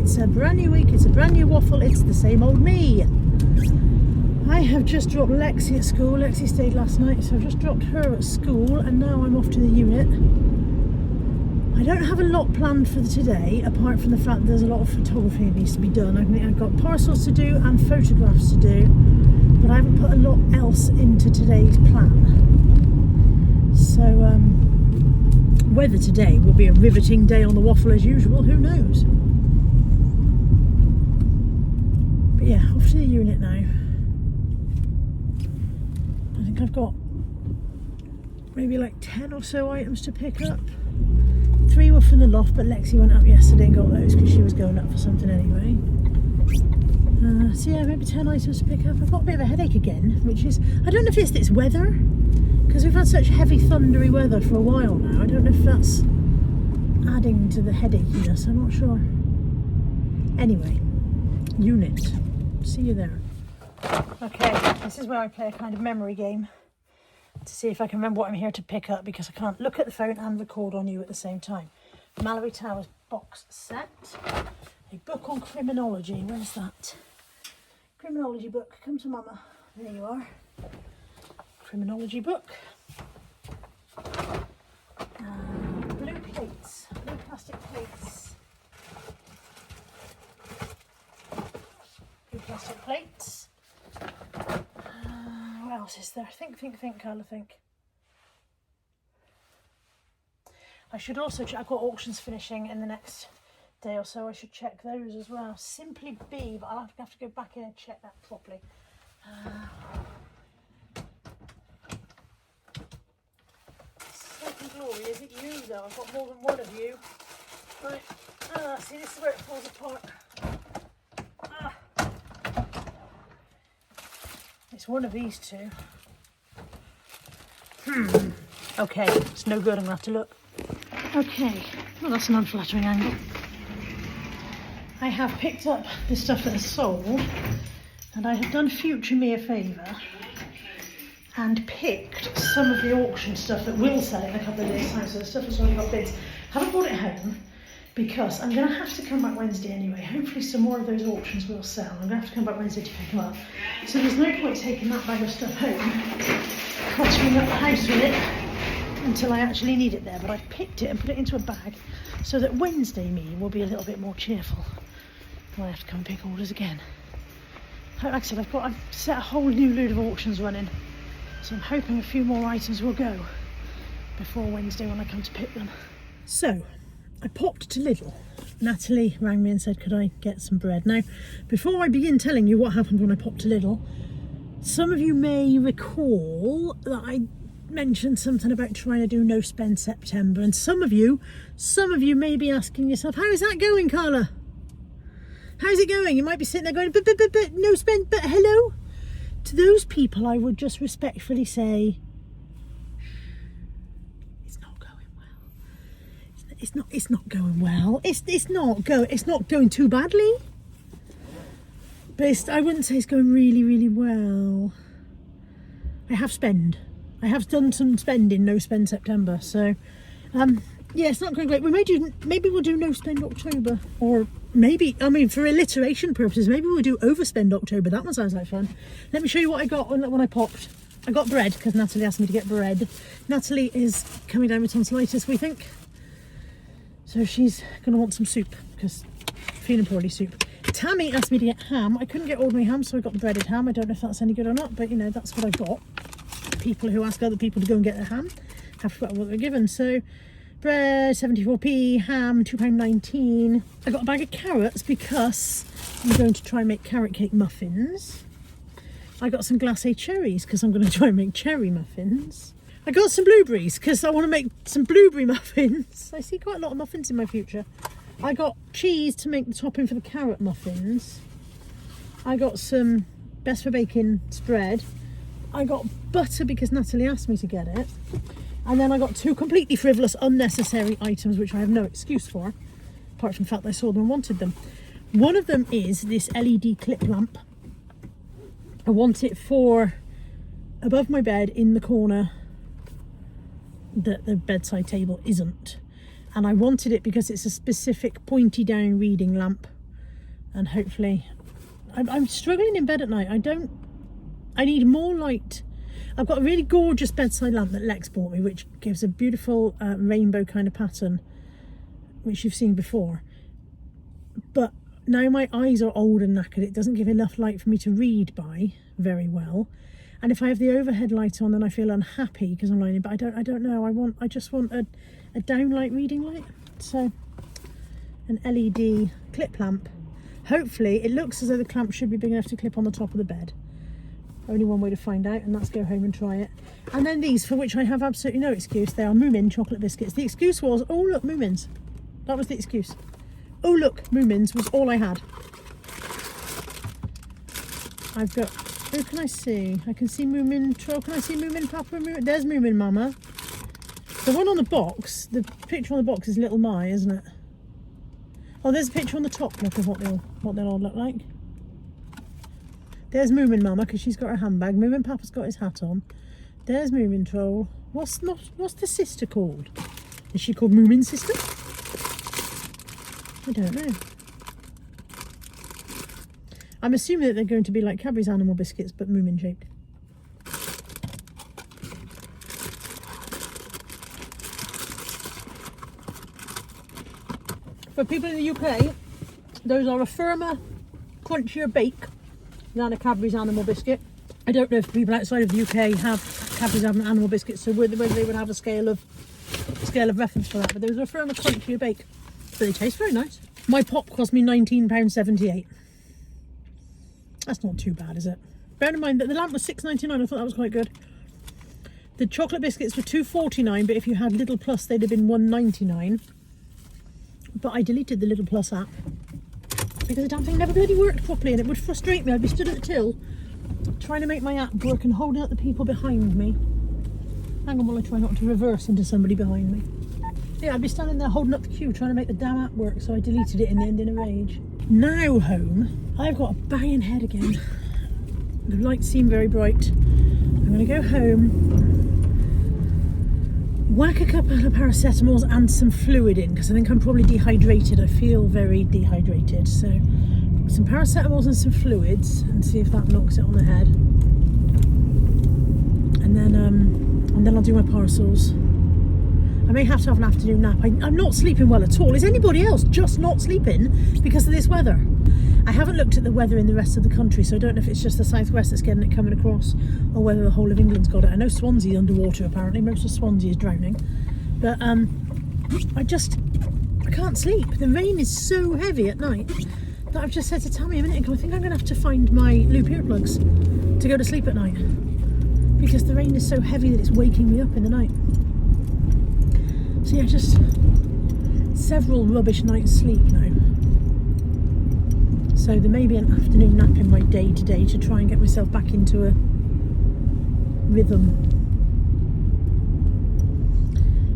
It's a brand new week, it's a brand new waffle, it's the same old me. I have just dropped Lexi at school. Lexi stayed last night, so I've just dropped her at school and now I'm off to the unit. I don't have a lot planned for today, apart from the fact that there's a lot of photography that needs to be done. I think I've got parcels to do and photographs to do, but I haven't put a lot else into today's plan. So, whether today will be a riveting day on the waffle as usual, who knows? But yeah, off to the unit now. I think I've got maybe like 10 or so items to pick up. 3 were from the loft, but Lexi went up yesterday and got those because she was going up for something anyway. So yeah, maybe 10 items to pick up. I've got a bit of a headache again, which is, I don't know if it's this weather, because we've had such heavy thundery weather for a while now. I don't know if that's adding to the headachiness, I'm not sure. Anyway, unit. See you there. Okay, this is where I play a kind of memory game to see if I can remember what I'm here to pick up, because I can't look at the phone and record on you at the same time. Mallory Towers box set. A book on criminology. Where's that? Criminology book. Come to mama. There you are. Criminology book. Blue plates. Blue plastic plates. Blue plastic plates. What else is there? Think, Carla, think. I should also check. I've got auctions finishing in the next day or so. I should check those as well. Simply B, but I'll have to go back in and check that properly. Second Glory, is it you though? I've got more than one of you. Right. See, this is where it falls apart. It's one of these two. Okay, it's no good. I'm gonna have to look. Okay, well that's an unflattering angle. I have picked up the stuff that is sold, and I have done future me a favour and picked some of the auction stuff that will sell in a couple of days' time. So the stuff has already got bids. Haven't brought it home because I'm going to have to come back Wednesday anyway. Hopefully some more of those auctions will sell. I'm going to have to come back Wednesday to pick them up. So there's no point taking that bag of stuff home, cluttering up the house with it until I actually need it there. But I've picked it and put it into a bag so that Wednesday me will be a little bit more cheerful. I have to come and pick orders again. Like I said, I've set a whole new load of auctions running, so I'm hoping a few more items will go before Wednesday when I come to pick them. So I popped to Lidl. Natalie rang me and said, could I get some bread? Now, before I begin telling you what happened when I popped to Lidl, some of you may recall that I mentioned something about trying to do no spend September, and some of you may be asking yourself, how is that going, Carla? How's it going? You might be sitting there going, but no spend, but hello? To those people, I would just respectfully say, it's not going well. It's not going well. It's not going too badly. But I wouldn't say it's going really, really well. I have done some spending, no spend September. So, yeah, it's not going great. Maybe we'll do no spend October, or maybe, I mean, for alliteration purposes, maybe we'll do overspend October. That one sounds like fun. Let me show you what I got when I popped. I got bread because Natalie asked me to get bread. Natalie is coming down with tonsillitis, we think. So she's going to want some soup because feeling poorly soup. Tammy asked me to get ham. I couldn't get ordinary ham, so I got the breaded ham. I don't know if that's any good or not, but you know, that's what I got. People who ask other people to go and get their ham have forgotten what they're given. So bread 74p, ham £2.19. I got a bag of carrots because I'm going to try and make carrot cake muffins. I got some glacé cherries because I'm going to try and make cherry muffins. I got some blueberries because I want to make some blueberry muffins. I see quite a lot of muffins in my future. I got cheese to make the topping for the carrot muffins. I got some best for baking spread. I got butter because Natalie asked me to get it. And then I got 2 completely frivolous, unnecessary items which I have no excuse for, apart from the fact that I saw them and wanted them. One of them is this LED clip lamp. I want it for above my bed in the corner that the bedside table isn't. And I wanted it because it's a specific pointy down reading lamp and hopefully I'm struggling in bed at night. I need more light. I've got a really gorgeous bedside lamp that Lex bought me, which gives a beautiful rainbow kind of pattern, which you've seen before. But now my eyes are old and knackered. It doesn't give enough light for me to read by very well. And if I have the overhead light on, then I feel unhappy because I'm lying in. But I don't know. I just want a downlight reading light. So an LED clip lamp. Hopefully, it looks as though the clamp should be big enough to clip on the top of the bed. Only one way to find out, and that's go home and try it. And then these, for which I have absolutely no excuse, they are Moomin chocolate biscuits. The excuse was, oh look, Moomins. That was the excuse. Oh look, Moomins was all I had. I've got, who can I see? I can see Moomin Troll. Can I see Moomin Papa? Moomin? There's Moomin Mama. The one on the box, the picture on the box is Little My, isn't it? Oh, there's a picture on the top, look, of what they'll all look like. There's Moomin Mama, because she's got her handbag. Moomin Papa's got his hat on. There's Moomin Troll. What's the sister called? Is she called Moomin Sister? I don't know. I'm assuming that they're going to be like Cadbury's animal biscuits, but Moomin shaped. For people in the UK, those are a firmer, crunchier bake than a Cadbury's animal biscuit. I don't know if people outside of the UK have Cadbury's animal biscuits, so whether they would have a scale of reference for that. But those are a firmer, crunchier bake, but they taste very nice. My pop cost me £19.78. That's not too bad, is it? Bear in mind that the lamp was £6.99. I thought that was quite good. The chocolate biscuits were £2.49, but if you had Lidl Plus, they'd have been £1.99. But I deleted the Lidl Plus app because the damn thing never bloody worked properly, and it would frustrate me. I'd be stood at the till trying to make my app work and holding up the people behind me. Hang on while I try not to reverse into somebody behind me. Yeah, I'd be standing there holding up the queue trying to make the damn app work, so I deleted it in the end in a rage. Now home, I've got a banging head again. The lights seem very bright. I'm going to go home, whack a couple of paracetamols and some fluid in, because I think I'm probably dehydrated. I feel very dehydrated. So some paracetamols and some fluids, and see if that knocks it on the head. And then I'll do my parcels. I may have to have an afternoon nap. I'm not sleeping well at all. Is anybody else just not sleeping because of this weather? I haven't looked at the weather in the rest of the country, so I don't know if it's just the southwest that's getting it coming across, or whether the whole of England's got it. I know Swansea's underwater apparently. Most of Swansea is drowning. But I can't sleep. The rain is so heavy at night that I've just said to Tammy a minute ago, I think I'm going to have to find my loop earplugs to go to sleep at night, because the rain is so heavy that it's waking me up in the night. So yeah, just several rubbish nights sleep now. So there may be an afternoon nap in my day today to try and get myself back into a rhythm.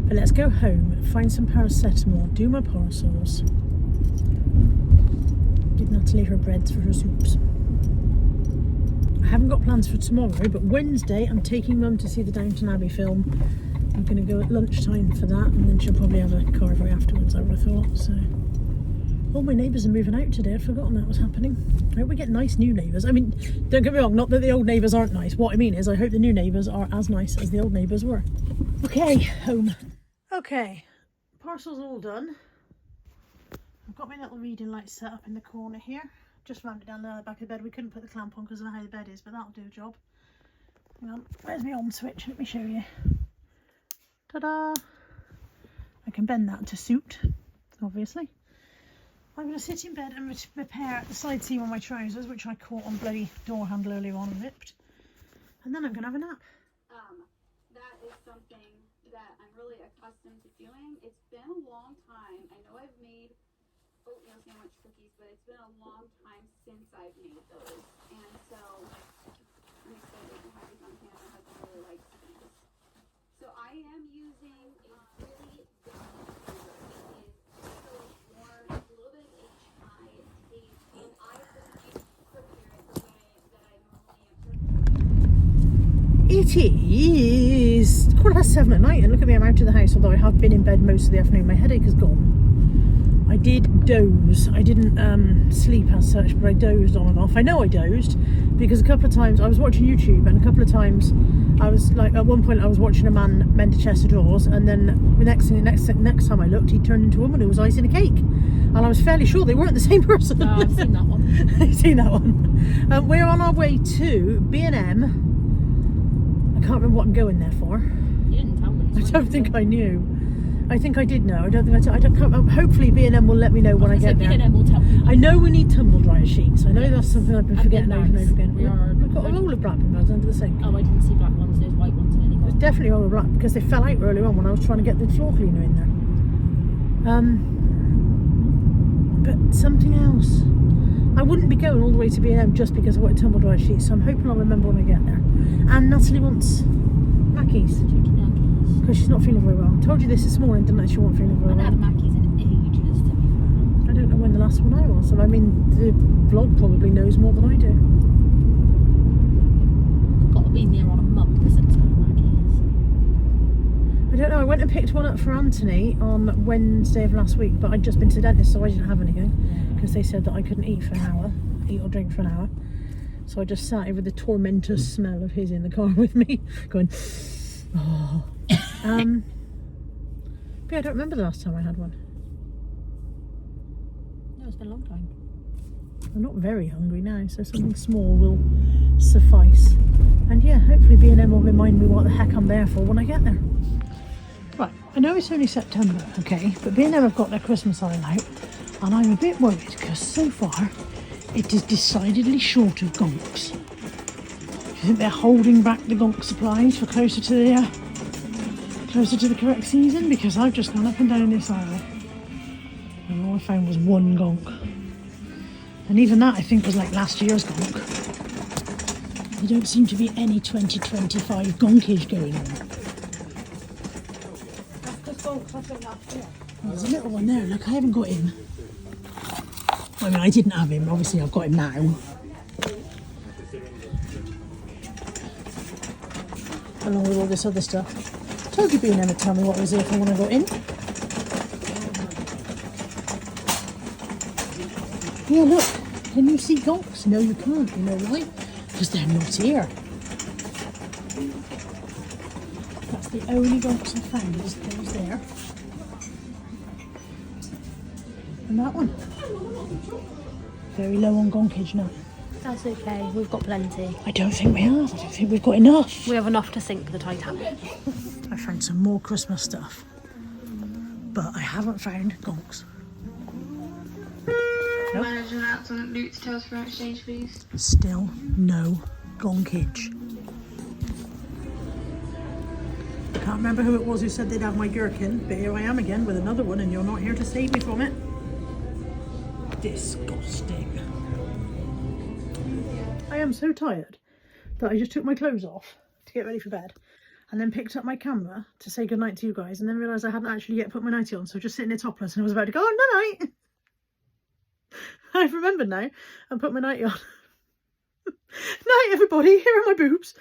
But let's go home, find some paracetamol, do my parcels, give Natalie her breads for her soups. I haven't got plans for tomorrow, but Wednesday I'm taking Mum to see the Downton Abbey film. I'm going to go at lunchtime for that, and then she'll probably have a carvery afterwards, I would have thought. So, all my neighbours are moving out today. I'd forgotten that was happening. I hope we get nice new neighbours. I mean, don't get me wrong, not that the old neighbours aren't nice. What I mean is I hope the new neighbours are as nice as the old neighbours were. Okay, home. Okay, parcel's all done. I've got my little reading light set up in the corner here. Just rammed it down the back of the bed. We couldn't put the clamp on because of how the bed is, but that'll do the job. Hang on, where's my on switch? Let me show you. Ta-da! I can bend that to suit, obviously. I'm going to sit in bed and repair the side seam on my trousers, which I caught on bloody door handle earlier on and ripped. And then I'm going to have a nap. That is something that I'm really accustomed to doing. It's been a long time. I know I've made oatmeal sandwich cookies, but it's been a long time since I've made those. And so I'm excited to have these on hand. My husband really likes these. So I am using a really good blender. It is so warm, a little bit of HI taste, and I just prepare it the way that I normally am. It is 7:15 at night, and look at me, I'm out of the house, although I have been in bed most of the afternoon. My headache is gone. I did doze. I didn't sleep as such, but I dozed on and off. I know I dozed because a couple of times I was watching YouTube, and a couple of times I was like, at one point I was watching a man mend a chest of drawers, and then the next time I looked, he turned into a woman who was icing a cake, and I was fairly sure they weren't the same person. Oh, I've seen that one. I've seen that one. We're on our way to B&M. I can't remember what I'm going there for. You didn't tell me. I don't think I knew. I think I did know. I don't think I don't. Hopefully B&M will let me know when I get there. B&M will tell me. I know we need tumble dryer sheets. I know that's something I've been forgetting over and over again. We are. We've got a roll of black bags under the sink. Oh, I didn't see black ones. There's white ones in any There's definitely a roll of black because they fell out earlier on when I was trying to get the floor cleaner in there. But something else. I wouldn't be going all the way to B&M just because I wanted tumble dryer sheets. So I'm hoping I'll remember when I get there. And Natalie wants Mackey's. Because she's not feeling very well. I told you this morning, didn't I? She wasn't feeling very I've well. had Mackey's in ages, to be fair. I don't know when the last one I was. So, I mean, the vlog probably knows more than I do. It's got to be near on a month since I've had Mackey's. I don't know. I went and picked one up for Anthony on Wednesday of last week, but I'd just been to the dentist, so I didn't have anything because they said that I couldn't eat for an hour, eat or drink for an hour. So I just sat here with the tormentous smell of his in the car with me, going, oh. But yeah, I don't remember the last time I had one. No, it's been a long time. I'm not very hungry now, so something small will suffice. And yeah, hopefully B&M will remind me what the heck I'm there for when I get there. Right, I know it's only September, okay, but B&M have got their Christmas aisle out, and I'm a bit worried because so far it is decidedly short of gonks. Do you think they're holding back the gonk supplies for closer to the correct season? Because I've just gone up and down this aisle and all I found was one gonk, and even that I think was like last year's gonk. There don't seem to be any 2025 gonkage going on. There's a little one there, look, I haven't got him. I mean, I didn't have him, obviously I've got him now. Along with all this other stuff. Toby B never tell me what was here for when I got in. Yeah, look, can you see gonks? No, you can't, you know why? Because they're not here. That's the only gonks I found, is those there. And that one. Very low on gonkage now. That's okay, we've got plenty. I don't think we have. I don't think we've got enough. We have enough to sink the Titanic. I found some more Christmas stuff, but I haven't found gonks. Nope. Manager that's on Luke's Tales for exchange, please. Still no gonkage. Can't remember who it was who said they'd have my gherkin, but here I am again with another one, and you're not here to save me from it. Disgusting. I am so tired that I just took my clothes off to get ready for bed, and then picked up my camera to say goodnight to you guys, and then realised I hadn't actually yet put my nightie on, so just sitting there topless, and I was about to go, oh, night-night. I've remembered now and put my nightie on. Night, everybody, here are my boobs.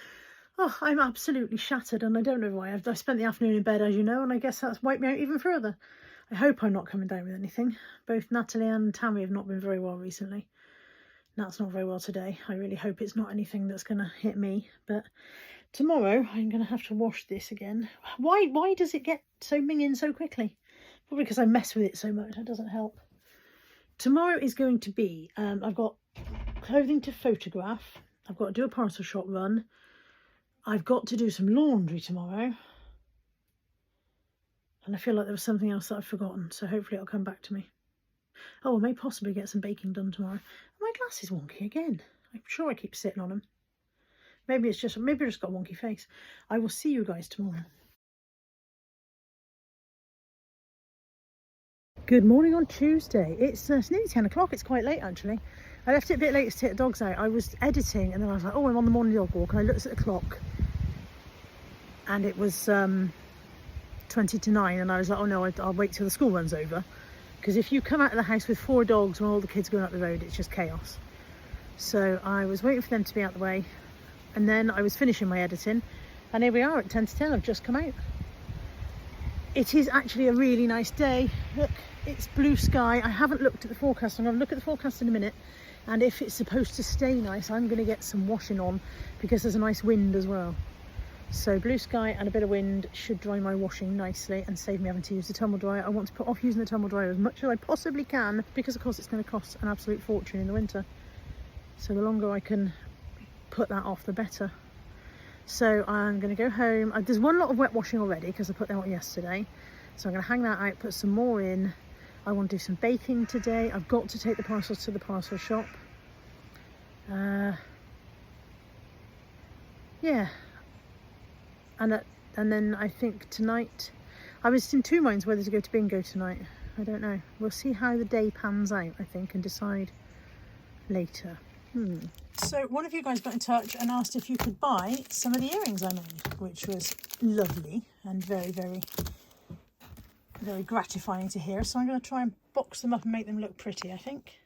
Oh, I'm absolutely shattered, and I don't know why. I spent the afternoon in bed, as you know, and I guess that's wiped me out even further. I hope I'm not coming down with anything. Both Natalie and Tammy have not been very well recently. Nat's not very well today. I really hope it's not anything that's going to hit me, but tomorrow I'm going to have to wash this again. Why does it get so minging so quickly? Probably because I mess with it so much. That doesn't help. Tomorrow is going to be, I've got clothing to photograph. I've got to do a parcel shop run. I've got to do some laundry tomorrow. And I feel like there was something else that I've forgotten, so hopefully it'll come back to me. Oh, I may possibly get some baking done tomorrow. My glass is wonky again. I'm sure I keep sitting on them. Maybe I just got a wonky face. I will see you guys tomorrow. Good morning on Tuesday. It's nearly 10 o'clock. It's quite late actually. I left it a bit late to take the dogs out. I was editing and then I was like, oh, I'm on the morning dog walk, and I looked at the clock and it was 20 to 9, and I was like, oh no, I'll wait till the school runs over, because if you come out of the house with 4 dogs when all the kids are going up the road, it's just chaos. So I was waiting for them to be out the way, and then I was finishing my editing, and here we are at 10 to 10. I've just come out. It is actually a really nice day. Look, it's blue sky. I haven't looked at the forecast. I'm going to look at the forecast in a minute, and if it's supposed to stay nice, I'm going to get some washing on because there's a nice wind as well. So blue sky and a bit of wind should dry my washing nicely and save me having to use the tumble dryer. I want to put off using the tumble dryer as much as I possibly can because of course it's going to cost an absolute fortune in the winter. So the longer I can put that off, the better. So I'm going to go home. There's one lot of wet washing already because I put them out yesterday. So I'm going to hang that out, put some more in. I want to do some baking today. I've got to take the parcels to the parcel shop. Yeah. And then I think tonight, I was in two minds whether to go to bingo tonight. I don't know. We'll see how the day pans out, I think, and decide later. So one of you guys got in touch and asked if you could buy some of the earrings I made, which was lovely and very, very, very gratifying to hear. So I'm going to try and box them up and make them look pretty, I think.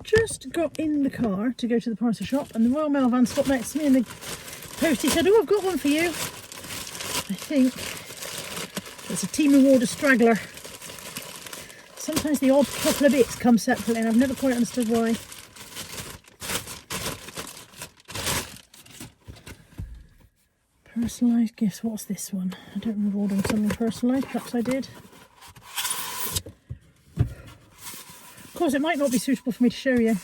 Just got in the car to go to the parcel shop and the Royal Mail van stopped next to me and the postie said, "Oh, I've got one for you." I think it's a Team Rewarder straggler. Sometimes the odd couple of bits come separately and I've never quite understood why. Personalised gifts, what's this one? I don't remember ordering something personalised, perhaps I did. Of course, it might not be suitable for me to show you.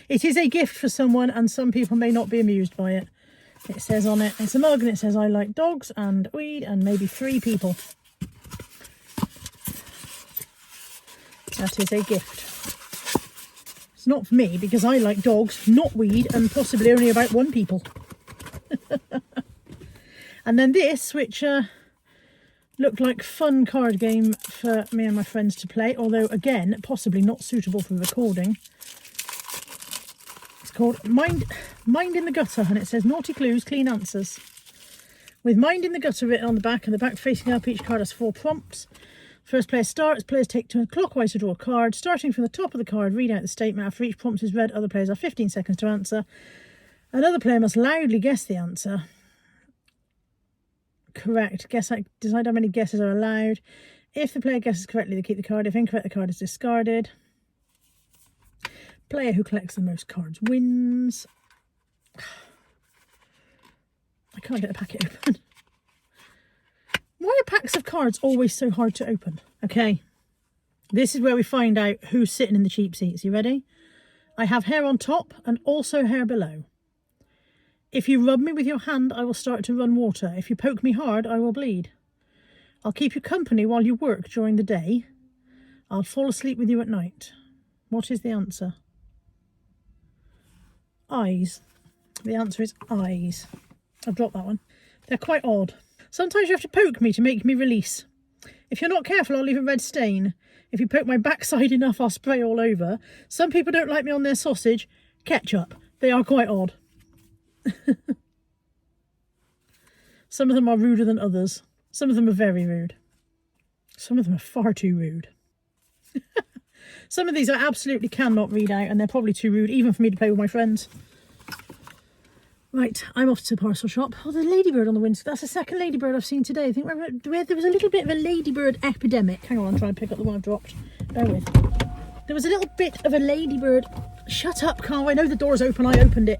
It is a gift for someone and some people may not be amused by it. It says on it, it's a mug and it says I like dogs and weed and maybe 3 people. That is a gift. It's not for me because I like dogs, not weed, and possibly only about 1 people. And then this, which looked like fun card game for me and my friends to play, although again possibly not suitable for recording. It's called Mind in the Gutter and it says naughty clues, clean answers. With Mind in the Gutter written on the back and the back facing up, each card has 4 prompts. First player starts, players take turns clockwise to draw a card. Starting from the top of the card, read out the statement. After each prompt is read, other players have 15 seconds to answer. Another player must loudly guess the answer. Correct. Decide how many guesses are allowed. If the player guesses correctly, they keep the card. If incorrect, the card is discarded. Player who collects the most cards wins. I can't get the packet open. Why are packs of cards always so hard to open? Okay, this is where we find out who's sitting in the cheap seats. You ready? I have hair on top and also hair below. If you rub me with your hand, I will start to run water. If you poke me hard, I will bleed. I'll keep you company while you work during the day. I'll fall asleep with you at night. What is the answer? Eyes. The answer is eyes. I've dropped that one. They're quite odd. Sometimes you have to poke me to make me release. If you're not careful, I'll leave a red stain. If you poke my backside enough, I'll spray all over. Some people don't like me on their sausage. Ketchup. They are quite odd. Some of them are ruder than others. Some of them are very rude. Some of them are far too rude. Some of these I absolutely cannot read out and they're probably too rude even for me to play with my friends. Right, I'm off to the parcel shop. Oh, there's a ladybird on the window. That's the second ladybird I've seen today. I think there was a little bit of a ladybird epidemic. Hang on, I'm trying to pick up the one I've dropped. Bear with. There was a little bit of a ladybird Shut up, Carl. I know the door's open. I opened it.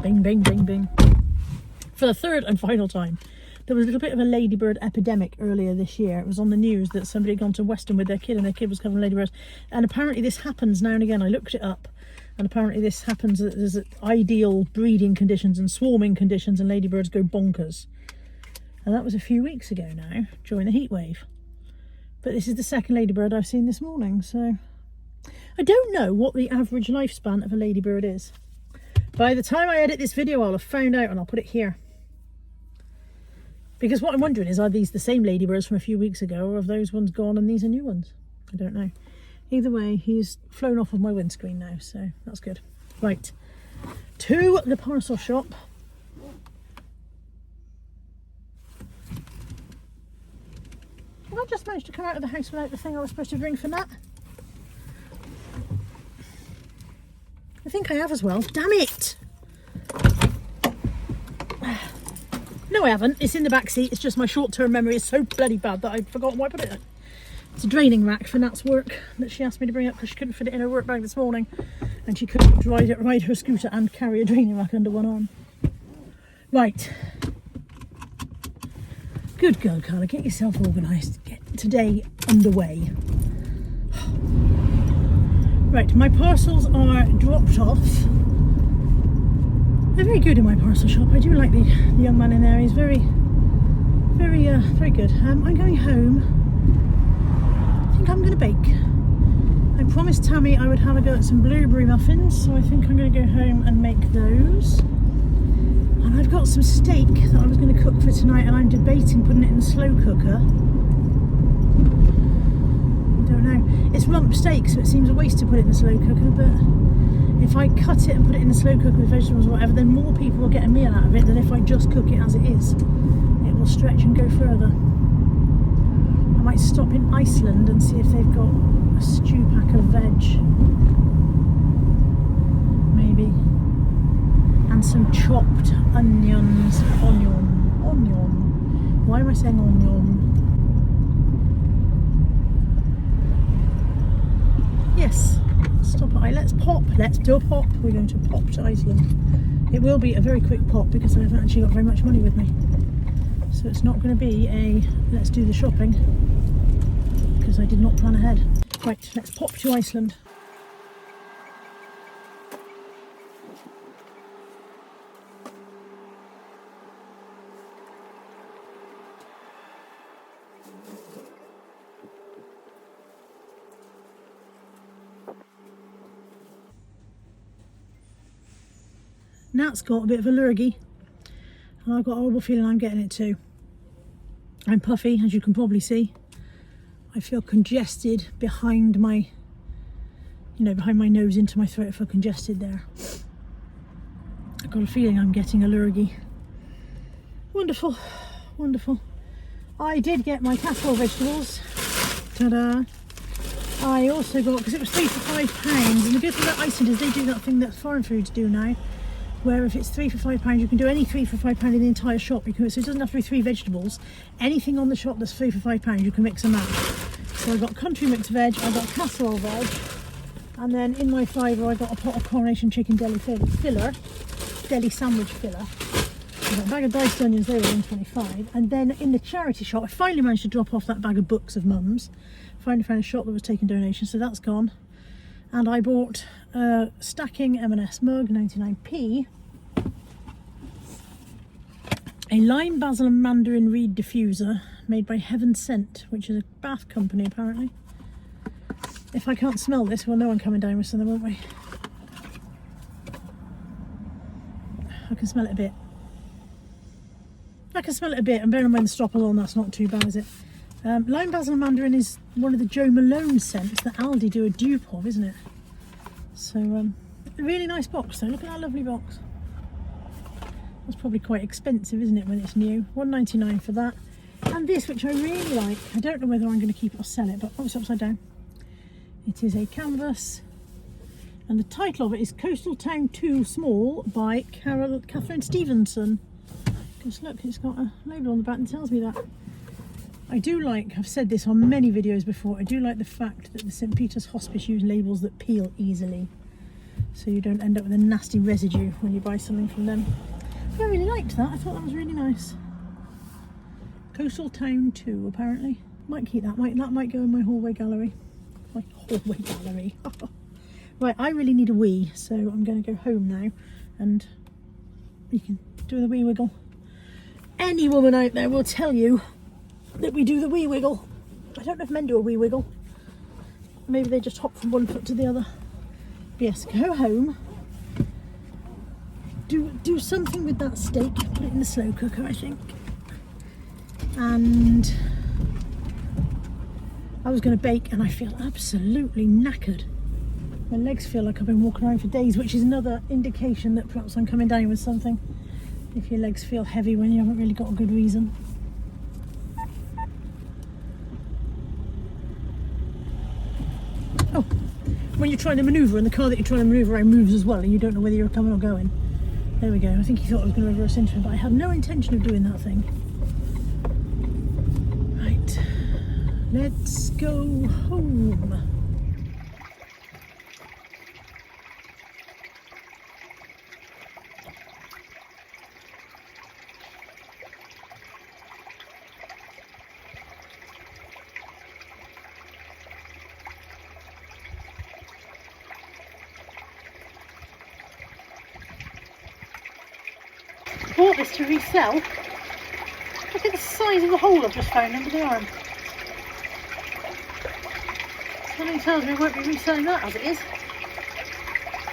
Bing, bing, bing, bing. For the third and final time. There was a little bit of a ladybird epidemic earlier this year. It was on the news that somebody had gone to Western with their kid and their kid was covered in ladybirds. And apparently this happens now and again. I looked it up. And apparently this happens, there's ideal breeding conditions and swarming conditions and ladybirds go bonkers. And that was a few weeks ago now, during the heat wave. But this is the second ladybird I've seen this morning, so... I don't know what the average lifespan of a ladybird is. By the time I edit this video, I'll have found out and I'll put it here. Because what I'm wondering is, are these the same ladybirds from a few weeks ago, or have those ones gone and these are new ones? I don't know. Either way, he's flown off of my windscreen now, so that's good. Right, to the parcel shop. Have I just managed to come out of the house without the thing I was supposed to bring for Nat? I think I have as well. Damn it! No, I haven't. It's in the back seat. It's just my short-term memory is so bloody bad that I've forgotten why I put it in. It's a draining rack for Nat's work that she asked me to bring up because she couldn't fit it in her work bag this morning, and she couldn't ride her scooter and carry a draining rack under one arm. Right. Good girl, Carla. Get yourself organised. Get today underway. Right, my parcels are dropped off. They're very good in my parcel shop. I do like the young man in there. He's very good. I'm going home. I think I'm going to bake. I promised Tammy I would have a go at some blueberry muffins, so I think I'm going to go home and make those. And I've got some steak that I was going to cook for tonight, and I'm debating putting it in the slow cooker. I don't know. It's rump steak, so it seems a waste to put it in the slow cooker, but if I cut it and put it in the slow cooker with vegetables or whatever, then more people will get a meal out of it than if I just cook it as it is. It will stretch and go further. I might stop in Iceland and see if they've got a stew pack of veg. Maybe. And some chopped onions. Onion. Why am I saying onion? Yes. Stop it. Let's pop. Let's do a pop. We're going to pop to Iceland. It will be a very quick pop because I haven't actually got very much money with me. So it's not going to be a let's do the shopping because I did not plan ahead. Right, let's pop to Iceland. Nat's got a bit of a lurgy, and I've got a horrible feeling I'm getting it too. I'm puffy, as you can probably see. I feel congested behind my, behind my nose into my throat. I feel congested there. I've got a feeling I'm getting a lurgy. Wonderful, wonderful. I did get my casserole vegetables. Ta-da! I also got, because it was £3 for £5, and the good thing about Iceland is they do that thing that foreign foods do now, where if it's £3 for £5, you can do any £3 for £5 in the entire shop. So it doesn't have to be 3 vegetables. Anything on the shop that's £3 for £5, you can mix and match. So I got country mixed veg, I got casserole veg, and then in my fiver I got a pot of coronation chicken deli filler, deli sandwich filler. I got a bag of diced onions, they were £1.25. And then in the charity shop, I finally managed to drop off that bag of books of Mum's. Finally found a shop that was taking donations, so that's gone. And I bought a stacking M&S mug, 99p. A lime, basil and mandarin reed diffuser made by Heaven Scent, which is a bath company apparently. If I can't smell this, we'll know I'm coming down with something, won't we? I can smell it a bit. I can smell it a bit, and bearing in mind the stopper's on, that's not too bad, is it? Lime, basil and mandarin is one of the Joe Malone scents that Aldi do a dupe of, isn't it? So, a really nice box though. Look at that lovely box. That's probably quite expensive, isn't it, when it's new? £1.99 for that. And this, which I really like. I don't know whether I'm going to keep it or sell it, but oh, it's upside down. It is a canvas. And the title of it is Coastal Town Too Small by Catherine Stevenson. Just look, it's got a label on the back that tells me that. I do like, I've said this on many videos before, I do like the fact that the St Peter's Hospice use labels that peel easily. so you don't end up with a nasty residue when you buy something from them. I really liked that. I thought that was really nice. Coastal Town 2 apparently. Might keep that. That might go in my hallway gallery. My hallway gallery. Right, I really need a wee, so I'm going to go home now and you can do the wee wiggle. Any woman out there will tell you that we do the wee wiggle. I don't know if men do a wee wiggle. Maybe they just hop from one foot to the other. But yes, go home. Do something with that steak. Put it in the slow cooker, I think. And I was going to bake and I feel absolutely knackered. My legs feel like I've been walking around for days, which is another indication that perhaps I'm coming down with something. If your legs feel heavy when you haven't really got a good reason. Oh, when you're trying to manoeuvre and the car that you're trying to manoeuvre around moves as well and you don't know whether you're coming or going. There we go. I think he thought I was going to reverse into him, but I had no intention of doing that thing. Right, let's go home. Bought this to resell. Look at the size of the hole I've just found under the arm. Something tells me I won't be reselling that as it is.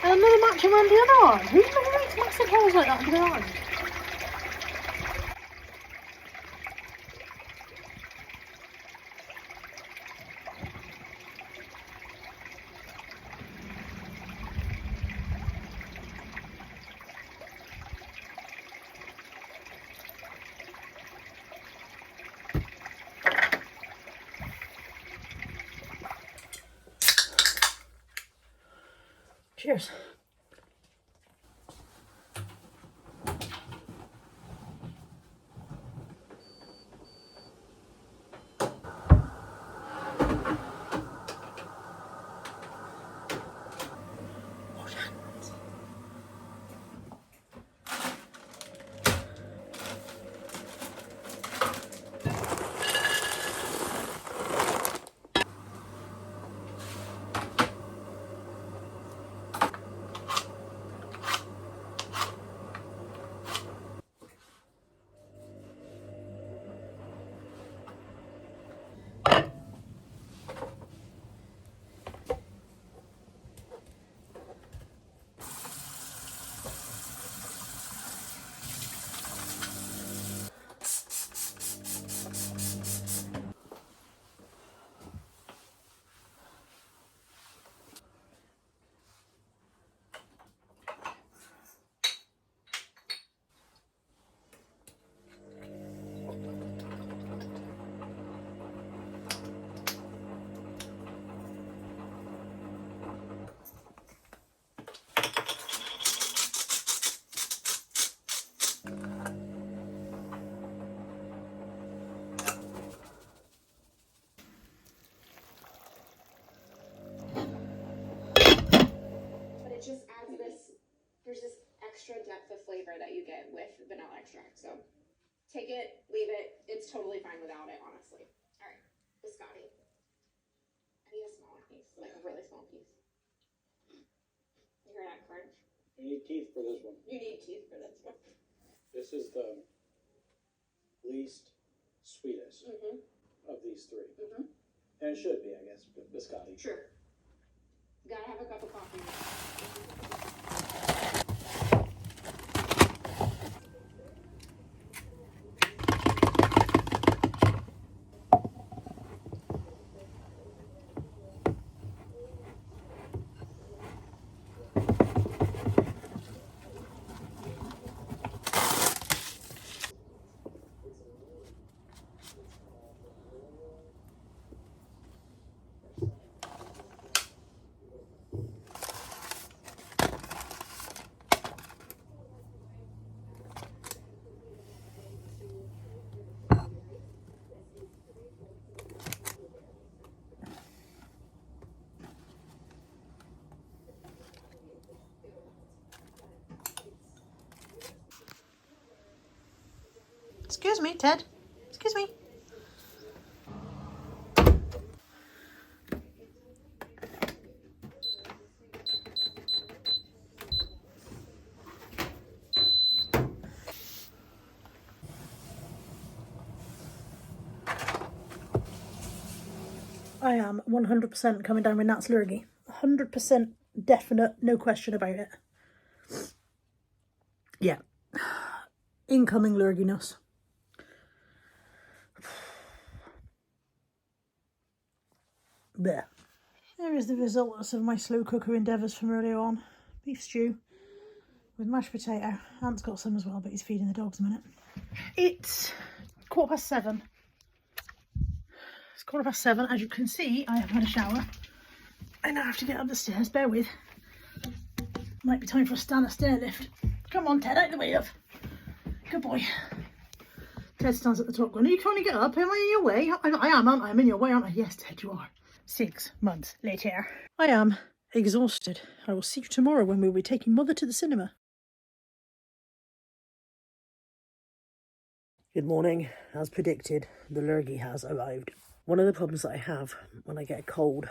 And another match around the other arm. Who's going to make massive holes like that under their arm? Cheers. Just adds this, there's this extra depth of flavor that you get with vanilla extract. So take it, leave it. It's totally fine without it, honestly. All right, biscotti. I need a smaller piece, like a really small piece. You hear that crunch? You need teeth for this one. You need teeth for this one. This is the least sweetest of these three. And it should be, I guess, biscotti. Sure. Gotta have a cup of coffee. Excuse me, Ted. Excuse me. I am 100% coming down with Nat's lurgy. 100% definite, no question about it. Yeah. Incoming lurginess. There. There is the results of my slow cooker endeavours from earlier on. Beef stew with mashed potato. Ant's got some as well, but he's feeding the dogs a minute. It's 7:15. It's 7:15. As you can see, I have had a shower. I now have to get up the stairs. Bear with. Might be time for a stand-up stair lift. Come on, Ted, out the way, love. Good boy. Ted stands at the top going, are you trying to get up? Am I in your way? I am, aren't I? I'm in your way, aren't I? Yes, Ted, you are. 6 months later. I am exhausted. I will see you tomorrow when we'll be taking Mother to the cinema. Good morning. As predicted, the lurgy has arrived. One of the problems that I have when I get a cold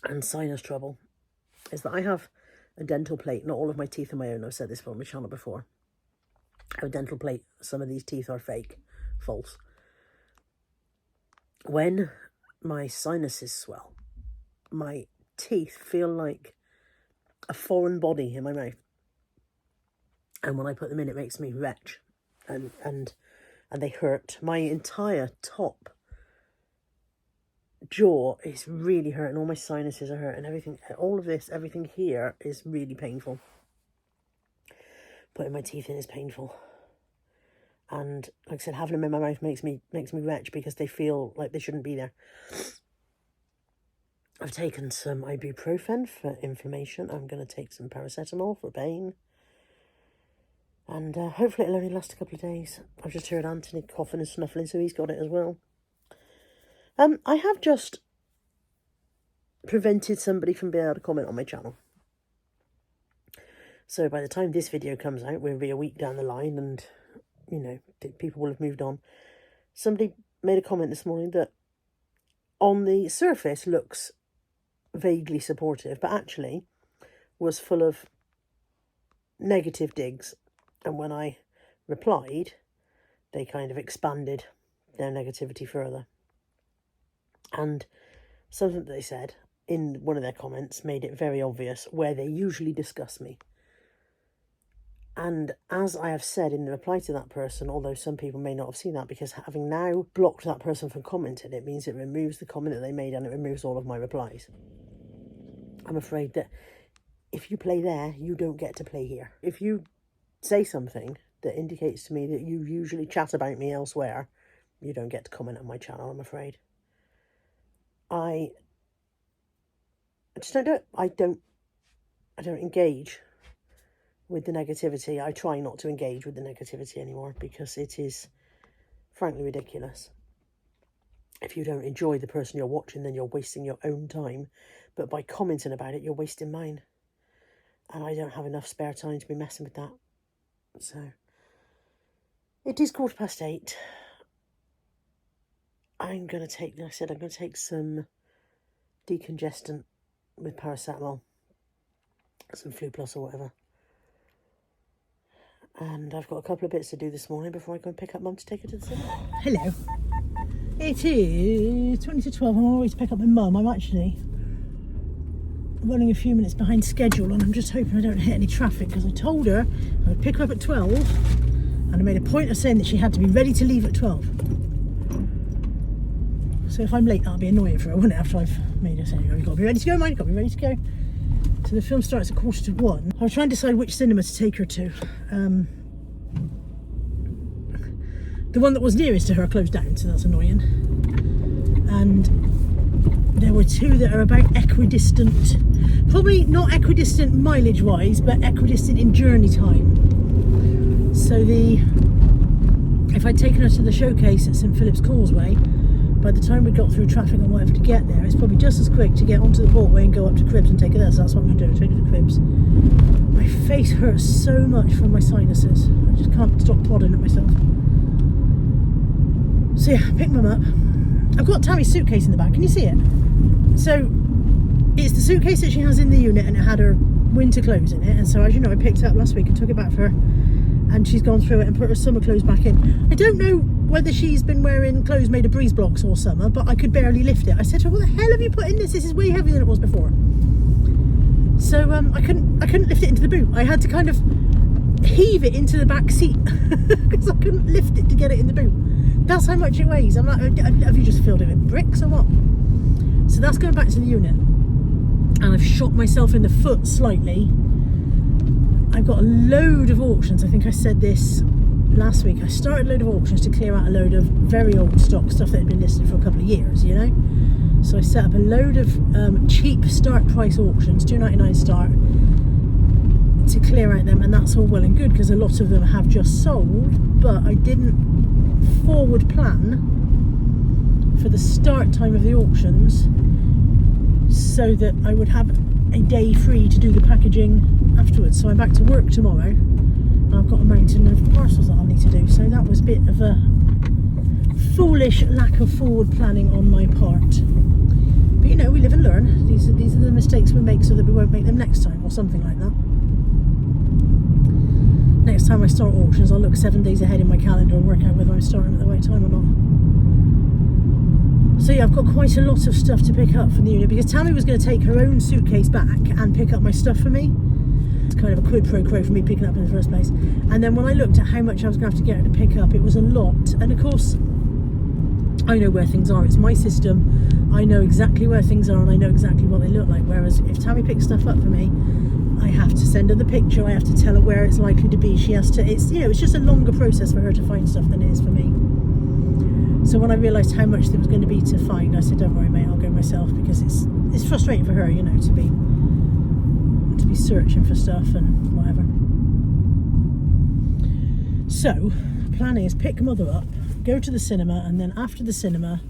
and sinus trouble is that I have a dental plate. Not all of my teeth are my own. I've said this on my channel before. I have a dental plate. Some of these teeth are fake, false. When my sinuses swell, my teeth feel like a foreign body in my mouth. And when I put them in, it makes me retch. And they hurt. My entire top jaw is really hurting. All my sinuses are hurting. Everything, all of this, everything here is really painful. Putting my teeth in is painful. And like I said, having them in my mouth makes me retch because they feel like they shouldn't be there. I've taken some ibuprofen for inflammation. I'm going to take some paracetamol for pain. And hopefully it'll only last a couple of days. I've just heard Anthony coughing and snuffling, so he's got it as well. I have just prevented somebody from being able to comment on my channel. So by the time this video comes out, we'll be a week down the line and, you know, people will have moved on. Somebody made a comment this morning that on the surface looks vaguely supportive, but actually was full of negative digs. And when I replied, they kind of expanded their negativity further. And something that they said in one of their comments made it very obvious where they usually discuss me. And as I have said in the reply to that person, although some people may not have seen that, because having now blocked that person from commenting, it means it removes the comment that they made and it removes all of my replies. I'm afraid that if you play there, you don't get to play here. If you say something that indicates to me that you usually chat about me elsewhere, you don't get to comment on my channel, I'm afraid. I just don't do it. I don't engage with the negativity. I try not to engage with the negativity anymore because it is frankly ridiculous. If you don't enjoy the person you're watching, then you're wasting your own time. But by commenting about it, you're wasting mine. And I don't have enough spare time to be messing with that. So, it is 8:15. I'm going to take, like I said, I'm going to take some decongestant with paracetamol, some Flu Plus or whatever. And I've got a couple of bits to do this morning before I go and pick up Mum to take her to the cinema. Hello. It is 20 to 12. I'm on my way to pick up my mum. I'm actually running a few minutes behind schedule and I'm just hoping I don't hit any traffic because I told her I would pick her up at 12 and I made a point of saying that she had to be ready to leave at 12. So if I'm late, that'll be annoying for her, won't it, after I've made her say, oh, you've got to be ready to go, man, you've got to be ready to go. So the film starts at 1:45. I was trying to decide which cinema to take her to. The one that was nearest to her closed down, so that's annoying. And there were two that are about equidistant, probably not equidistant mileage wise, but equidistant in journey time. So if I'd taken her to the showcase at St Philip's Causeway, by the time we got through traffic and whatever to get there, it's probably just as quick to get onto the Portway and go up to Cribs and take her there. So that's what I'm going to do, take her to Cribs. My face hurts so much from my sinuses. I just can't stop plodding at myself. So yeah, pick Mum up. I've got Tammy's suitcase in the back. Can you see it? So it's the suitcase that she has in the unit, and it had her winter clothes in it. And so, as you know, I picked it up last week and took it back for her, and she's gone through it and put her summer clothes back in. I don't know whether she's been wearing clothes made of breeze blocks all summer, but I could barely lift it. I said to her, "What the hell have you put in this? This is way heavier than it was before." So I couldn't lift it into the boot. I had to kind of heave it into the back seat because I couldn't lift it to get it in the boot. That's how much it weighs. I'm like, have you just filled it with bricks or what? So that's going back to the unit, and I've shot myself in the foot slightly. I've got a load of auctions. I think I said this last week. I started a load of auctions to clear out a load of very old stock, stuff that had been listed for a couple of years, you know. So I set up a load of cheap start price auctions, $2.99 start, to clear out them, and that's all well and good because a lot of them have just sold, but I didn't forward plan for the start time of the auctions so that I would have a day free to do the packaging afterwards. So I'm back to work tomorrow, and I've got a mountain of parcels that I'll need to do. So that was a bit of a foolish lack of forward planning on my part. But you know, we live and learn. These are the mistakes we make so that we won't make them next time, or something like that. Next time I start auctions, I'll look 7 days ahead in my calendar and work out whether I'm starting at the right time or not. So yeah, I've got quite a lot of stuff to pick up from the unit because Tammy was going to take her own suitcase back and pick up my stuff for me. It's kind of a quid pro quo for me picking up in the first place. And then when I looked at how much I was going to have to get her to pick up, it was a lot. And of course, I know where things are. It's my system. I know exactly where things are and I know exactly what they look like. Whereas if Tammy picks stuff up for me, I have to send her the picture. I have to tell her where it's likely to be. She has to. It's it's just a longer process for her to find stuff than it is for me. So when I realised how much there was going to be to find, I said, "Don't worry, mate. I'll go myself," because it's frustrating for her, you know, to be searching for stuff and whatever. So, the plan is pick Mother up, go to the cinema, and then after the cinema,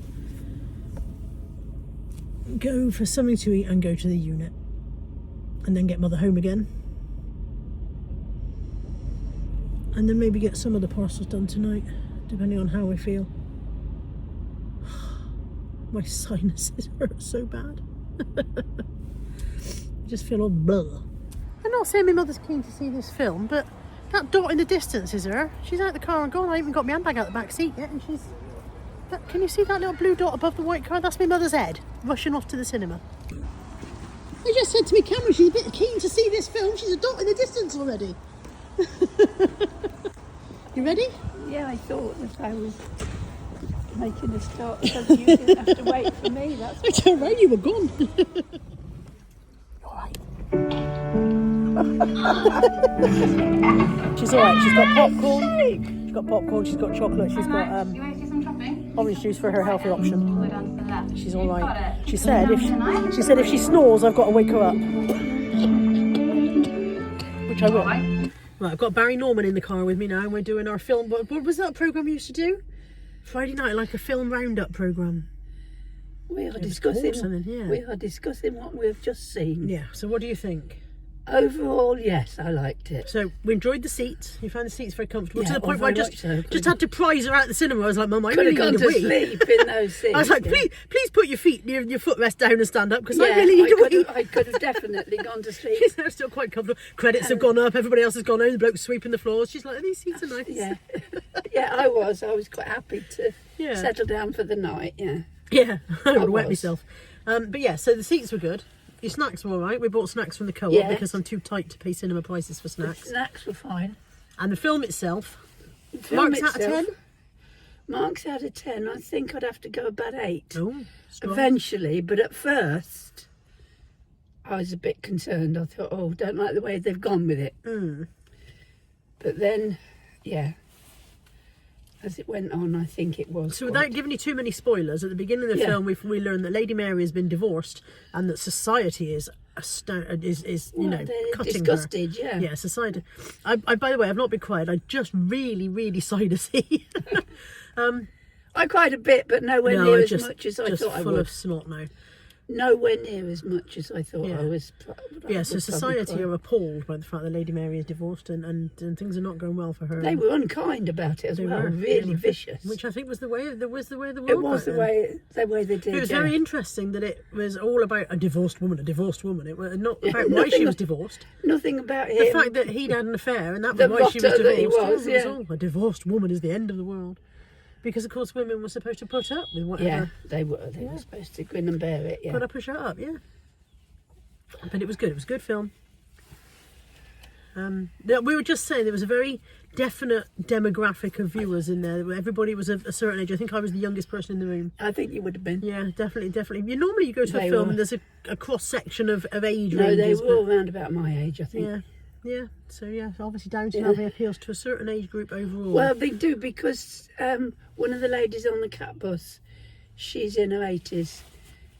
go for something to eat and go to the unit. And then get Mother home again. And then maybe get some of the parcels done tonight, depending on how I feel. My sinuses hurt so bad. I just feel all blah. I'm not saying my mother's keen to see this film, but that dot in the distance is her. She's out the car and gone. I haven't got my handbag out the back seat yet, and she's... Can you see that little blue dot above the white car? That's my mother's head, rushing off to the cinema. They just said to me, Cameron, she's a bit keen to see this film. She's a dot in the distance already. You ready? Yeah, I thought that I was making a start so you didn't have to wait for me. That's I turned around, you were gone. All right. She's all right. She's got popcorn. She's got popcorn. She's got chocolate. She's got You want to do some shopping? orange juice for her healthy option. We're done for that. She's all Got right. it. She said if she snores, I've got to wake her up, which I will. Right, I've got Barry Norman in the car with me now, and we're doing our film. What was that program you used to do? Friday night, like a film roundup program. we are discussing. Yeah. We are discussing what we've just seen. Yeah. So what do you think? Overall, yes, I liked it. So we enjoyed the seats. We found the seats very comfortable Yeah, to the point where I very just much so. had to prise her out the cinema. I was like, Mum, I Could really have gone need a to wee. sleep in those seats. I was like, yeah. please put your footrest down and stand up because I Yeah, really need a wee. I could have definitely gone to sleep. She's now still quite comfortable. Credits have gone up. Everybody else has gone home. The bloke's sweeping the floors. She's like, these seats are nice. Yeah, yeah, I was quite happy to Yeah. settle down for the night. Yeah, Yeah, I would have wet was. myself. But yeah, so the seats were good. Your snacks were all right. We bought snacks from the co-op Yeah. because I'm too tight to pay cinema prices for the snacks. snacks were fine. And the film itself, The film marks out of 10. Marks out of 10. I think I'd have to go about 8. Oh, strong. Eventually, but at first I was a bit concerned. I thought, oh, don't like the way they've gone with it. But then, yeah, as it went on, I think it was. So without giving you too many spoilers, at the beginning of the Yeah. film, we learn that Lady Mary has been divorced and that society is they're cutting disgusted, her. yeah. Yeah, society. I by the way, I've not been quiet. I just really sighed to see. I cried a bit, but nowhere near as much as I just thought I full would. of snot now. nowhere near as much as I thought Yeah. I was. Yeah, so society are appalled by the fact that Lady Mary is divorced and things are not going well for her. They were unkind about it as well, They really were vicious. Which I think was the way of the world. It was back the then. way they did. It was yeah. very interesting that it was all about a divorced woman. It was not about why she was divorced. Nothing about The him. fact that he'd had an affair and that was The why she was motto that he divorced. was, It was yeah. all, a divorced woman is the end of the world. Because of course women were supposed to put up with whatever. Yeah, they were. They were supposed to grin and bear it. Yeah. Put up or shut up, yeah. But it was good. It was a good film. We were just saying there was a very definite demographic of viewers in there. Everybody was a certain age. I think I was the youngest person in the room. I think you would have been. Yeah, definitely. Normally you go to a They film were. and there's a cross section of age No, they ranges. were all around about my age, I think. Yeah. So yeah, obviously Downton Abbey appeals to a certain age group overall. Well, they do because one of the ladies on the cat bus, she's in her 80s,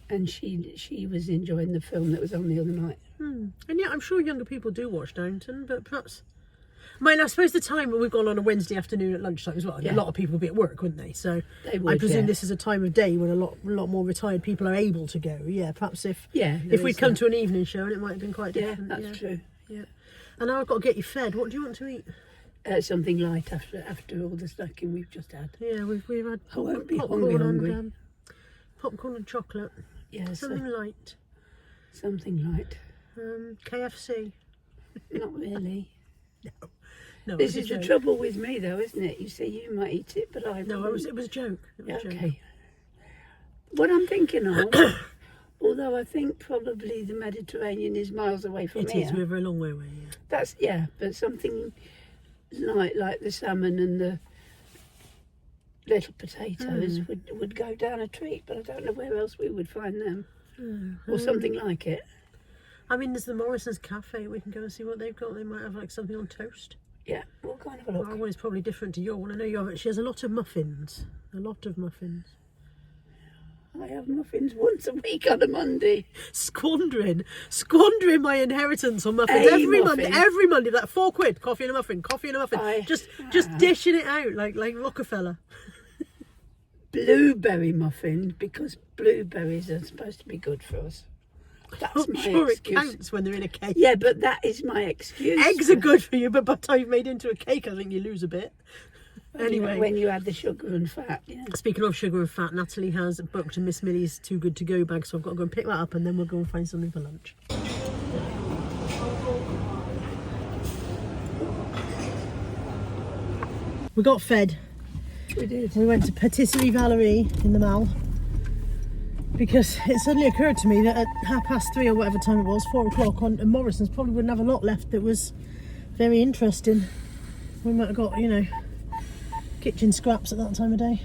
and she was enjoying the film that was on the other night. And yeah, I'm sure younger people do watch Downton, but perhaps. I suppose the time when we've gone on a Wednesday afternoon at lunchtime as well. Yeah. A lot of people would be at work, wouldn't they? So They would, I presume yeah. this is a time of day when a lot more retired people are able to go. Yeah, perhaps if Yeah, if there we'd is come that. to an evening show, and it might have been quite Yeah, different. that's true. Yeah. And now I've got to get you fed. What do you want to eat? Something light after all the snacking we've just had. Yeah, we've had I won't be popcorn hungry. and popcorn and chocolate. Yeah, Something light. something light. KFC. Not really. No, it This was a is the joke. trouble with me, though, isn't it? You say you might eat it, but I No, won't. it was a joke. It was a joke. Okay. What I'm thinking of, although I think probably the Mediterranean is miles away from It here. is. We're a very long way away. Yeah. But something like the salmon and the little potatoes would go down a treat, but I don't know where else we would find them. Or something like it. I mean, there's the Morrison's Cafe. We can go and see what they've got. They might have like something on toast. Yeah, we'll go and have a Our look. one is probably different to your one. I know you have it. She has a lot of muffins. A lot of muffins. I have muffins once a week on a Monday. Squandering my inheritance on muffins A every muffin. Monday. Every Monday, like £4, coffee and a muffin, coffee and a muffin. I Just dishing it out like Rockefeller. Blueberry muffins, because blueberries are supposed to be good for us. That's I'm my sure excuse. it counts when they're in a cake. Yeah, but that is my excuse. Eggs are good for you, but butter you've made into a cake, I think you lose a bit. Anyway. When you add the sugar and fat, yeah. Speaking of sugar and fat, Natalie has booked a Miss Millie's Too Good To Go bag, so I've got to go and pick that up and then we'll go and find something for lunch. We got fed. We did. We went to Patisserie Valerie in the Mall because it suddenly occurred to me that at 3:30 or whatever time it was, 4 o'clock on Morrison's probably wouldn't have a lot left that was very interesting. We might have got, kitchen scraps at that time of day.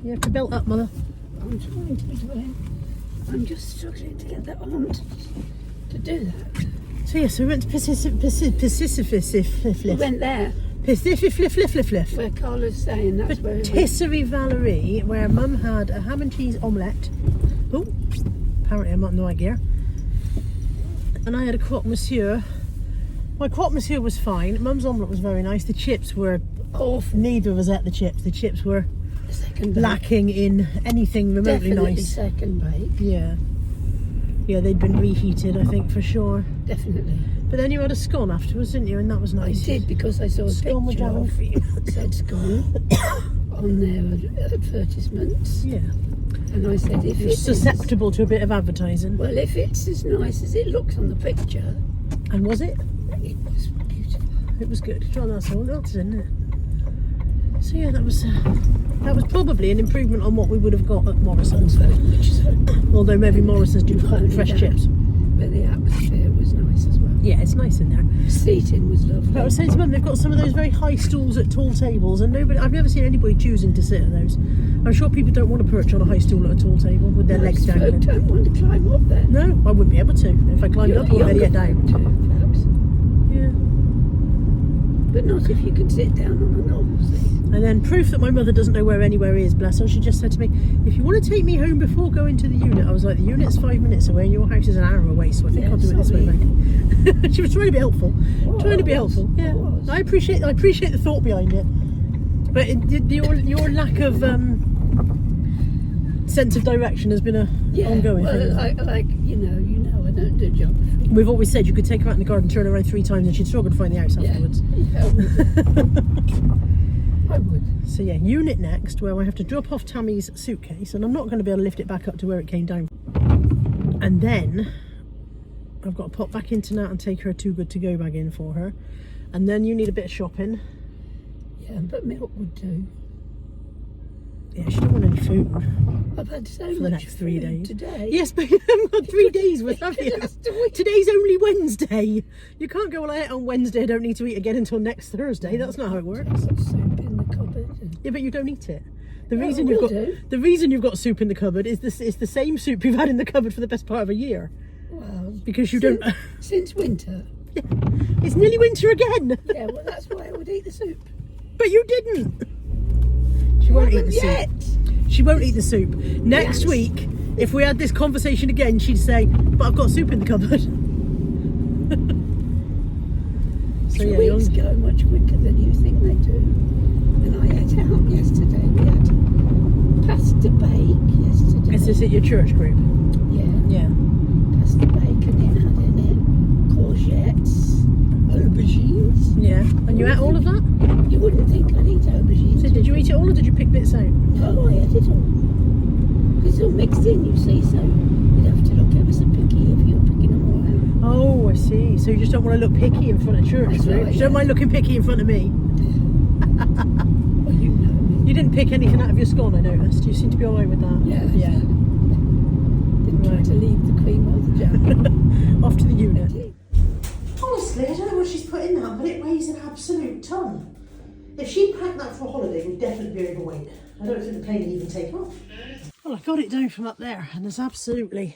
You have to belt up, Mother. I'm trying to do it. I'm just struggling to get that on to do that. So we went to We Patisserie went there, Valerie. where Carla's saying that's where we went. Patisserie Valerie, where Mum had a ham and cheese omelette. Oh, apparently I'm not in the right gear. And I had a croque monsieur. My croque monsieur was fine. Mum's omelette was very nice. The chips were awful. Neither of us ate the chips. The chips were Second bake. lacking in anything remotely Definitely nice. second bake. Yeah. Yeah, they'd been reheated, I think, for sure. Definitely. But then you had a scone afterwards, didn't you? And that was I nice. did, because I saw a Scone with picture jam and of cream. said scone on their advertisements. Yeah. And I said, if It's it's susceptible to a bit of advertising. well, if it's as nice as it looks on the picture, And was it? it was beautiful. It was good. Well, that's all else, isn't it? So yeah, that was probably an improvement on what we would have got at Morrison's. Which is Although maybe Morrison's do hot fresh chips. But the atmosphere was nice as well. Yeah, it's nice in there. Seating was lovely. But I was saying to Mum, they've got some of those very high stools at tall tables, and I've never seen anybody choosing to sit at those. I'm sure people don't want to perch on a high stool at a tall table with their legs I dangling. don't want to climb up there. No, I wouldn't be able to. If I climbed up, I'd already get down. Perhaps. Yeah. But not if you can sit down on a normal seat. And then proof that my mother doesn't know where anywhere is, bless her, she just said to me, if you want to take me home before going to the unit, I was like, the unit's 5 minutes away and your house is an hour away, so I think Yeah, I'll do it this way, sorry. mate. She was trying to be helpful. Trying to be helpful. Yeah. was. I appreciate the thought behind it. But your lack of sense of direction has been ongoing well, thing. like you know, I don't do geography. We've always said you could take her out in the garden, turn her around 3 times, and she'd struggle to find the house afterwards. Yeah, I would. So yeah, unit next, where I have to drop off Tammy's suitcase, and I'm not going to be able to lift it back up to where it came down. And then I've got to pop back into Nat and take her a Too Good To Go bag in for her. And then you need a bit of shopping. Yeah, but milk would do. Yeah, she don't want any food I've had so for the much next 3 food days. today. Yes, but you haven't got 3 days worth, have you? Just a week. Today's only Wednesday. You can't go, well, I ate on Wednesday, I don't need to eat again until next Thursday. That's not how it works. Some soup in the cupboard. Yeah, but you don't eat it. The No, reason I you've will got do. the reason you've got soup in the cupboard is this is the same soup you've had in the cupboard for the best part of a year. Well, Because you don't. since winter. It's nearly winter again. Yeah, well, that's why I would eat the soup. But you didn't. She won't eat the Yet. soup. She won't eat the soup. Next Yes. week, if we had this conversation again, she'd say, "But I've got soup in the cupboard." So yeah, Weeks go much quicker than you think they do. And I ate out yesterday. We had pasta bake yesterday. is this at your church group? Yeah, Yeah. pasta bake, and it had in it courgettes, aubergines. Yeah. And you ate all of that? You wouldn't think I'd eat aubergines. So did you eat it all, or did you pick bits out? No, I ate it all. It's all mixed in, you see, so you'd have to look ever so picky if you're picking them all out. Oh, I see. So you just don't want to look picky in front of church That's group. right, You don't yeah. mind looking picky in front of me. Well, you know me. You didn't pick anything out of your scone, I noticed. You seem to be all right with that. Yeah. Yeah. Didn't try Right. to leave the cream or the jam. Off to the unit. Did. Honestly, I don't know what she's put in that, but it weighs an absolute ton. If she packed that for a holiday, we'd definitely be overweight. I don't think the plane would even take off. Well, I got it down from up there, and there's absolutely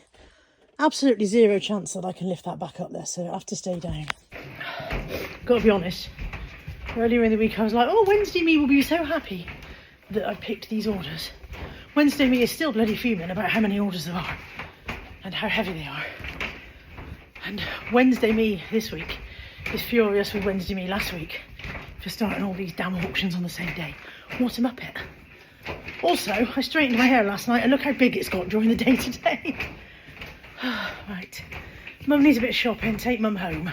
zero chance that I can lift that back up there, so I have to stay down. Got to be honest, earlier in the week I was like, oh, Wednesday me will be so happy that I picked these orders. Wednesday me is still bloody fuming about how many orders there are and how heavy they are. And Wednesday me this week is furious with Wednesday me last week for starting all these damn auctions on the same day. What a muppet. Also, I straightened my hair last night and look how big it's got during the day today. Right, Mum needs a bit of shopping, take Mum home.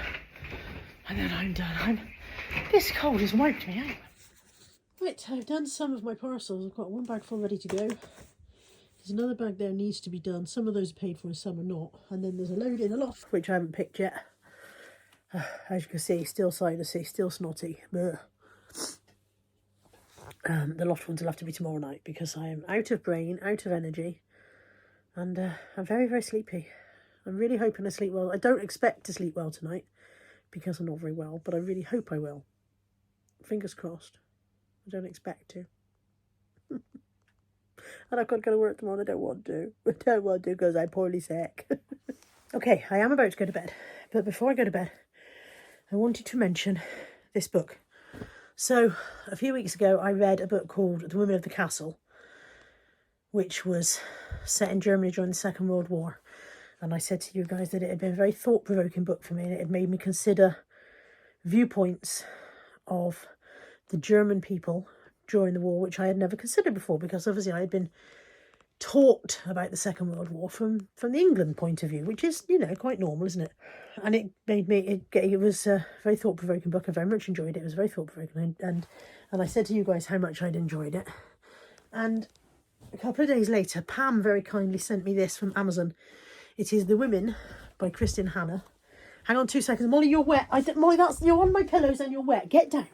And then I'm done. This cold has wiped me out. Right, I've done some of my parcels. I've got one bag full ready to go. There's another bag there needs to be done. Some of those are paid for and some are not. And then there's a load in the loft, which I haven't picked yet. As you can see, still sinusy, still snotty. Blech. The loft ones will have to be tomorrow night because I am out of brain, out of energy, and I'm very, very sleepy. I'm really hoping I sleep well. I don't expect to sleep well tonight because I'm not very well, but I really hope I will. Fingers crossed. I don't expect to. And I've got to go to work tomorrow and I don't want to. I don't want to because I'm poorly sick. Okay, I am about to go to bed. But before I go to bed, I wanted to mention this book. So, a few weeks ago, I read a book called The Women of the Castle, which was set in Germany during the Second World War. And I said to you guys that it had been a very thought-provoking book for me, and it had made me consider viewpoints of the German people during the war, which I had never considered before, because obviously I had been taught about the Second World War from the England point of view, which is, you know, quite normal, isn't it? And it made me, it was a very thought-provoking book. I very much enjoyed it. It was very thought-provoking, and I said to you guys how much I'd enjoyed it. And a couple of days later, Pam very kindly sent me this from Amazon. It is The Women by Kristin Hannah. Hang on 2 seconds. Molly, you're wet. Molly, you're on my pillows and you're wet. Get down.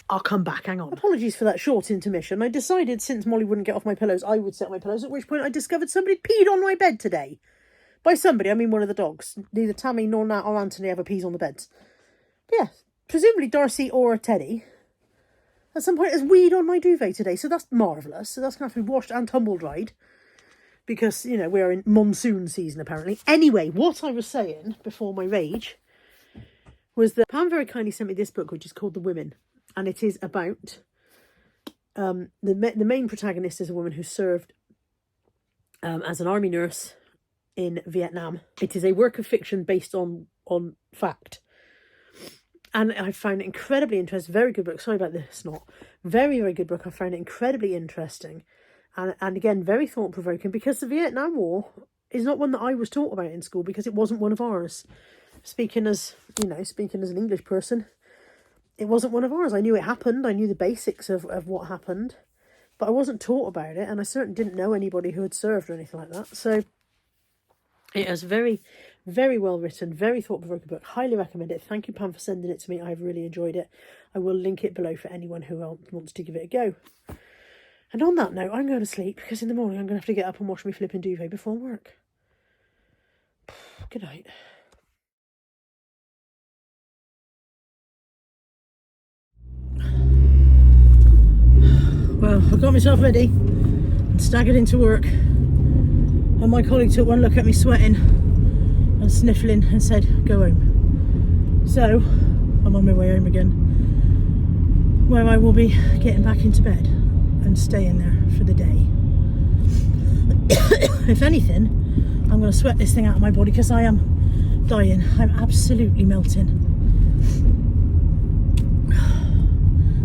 I'll come back, hang on. Apologies for that short intermission. I decided since Molly wouldn't get off my pillows, I would sit on my pillows, at which point I discovered somebody peed on my bed today. By somebody, I mean one of the dogs. Neither Tammy nor Nat or Anthony ever pees on the beds. But yeah, presumably Darcy or Teddy at some point has weed on my duvet today, so that's marvellous. So that's going to have to be washed and tumble-dried because, you know, we're in monsoon season apparently. Anyway, what I was saying before my rage was that Pam very kindly sent me this book, which is called The Women. And it is about the main protagonist is a woman who served as an army nurse in Vietnam. It is a work of fiction based on fact. And I found it incredibly interesting. Very good book. Sorry about the snot. Very, very good book. I found it incredibly interesting. And again, very thought-provoking, because the Vietnam War is not one that I was taught about in school, because it wasn't one of ours. Speaking as an English person, it wasn't one of ours. I knew it happened. I knew the basics of what happened, but I wasn't taught about it, and I certainly didn't know anybody who had served or anything like that. So it is very, very well written, very thought-provoking book. Highly recommend it. Thank you, Pam, for sending it to me. I've really enjoyed it. I will link it below for anyone who wants to give it a go. And on that note, I'm going to sleep, because in the morning I'm going to have to get up and wash my flipping duvet before work. Good night. Well, I got myself ready and staggered into work. And my colleague took one look at me sweating and sniffling and said, go home. So, I'm on my way home again, where I will be getting back into bed and staying there for the day. If anything, I'm going to sweat this thing out of my body, because I am dying. I'm absolutely melting.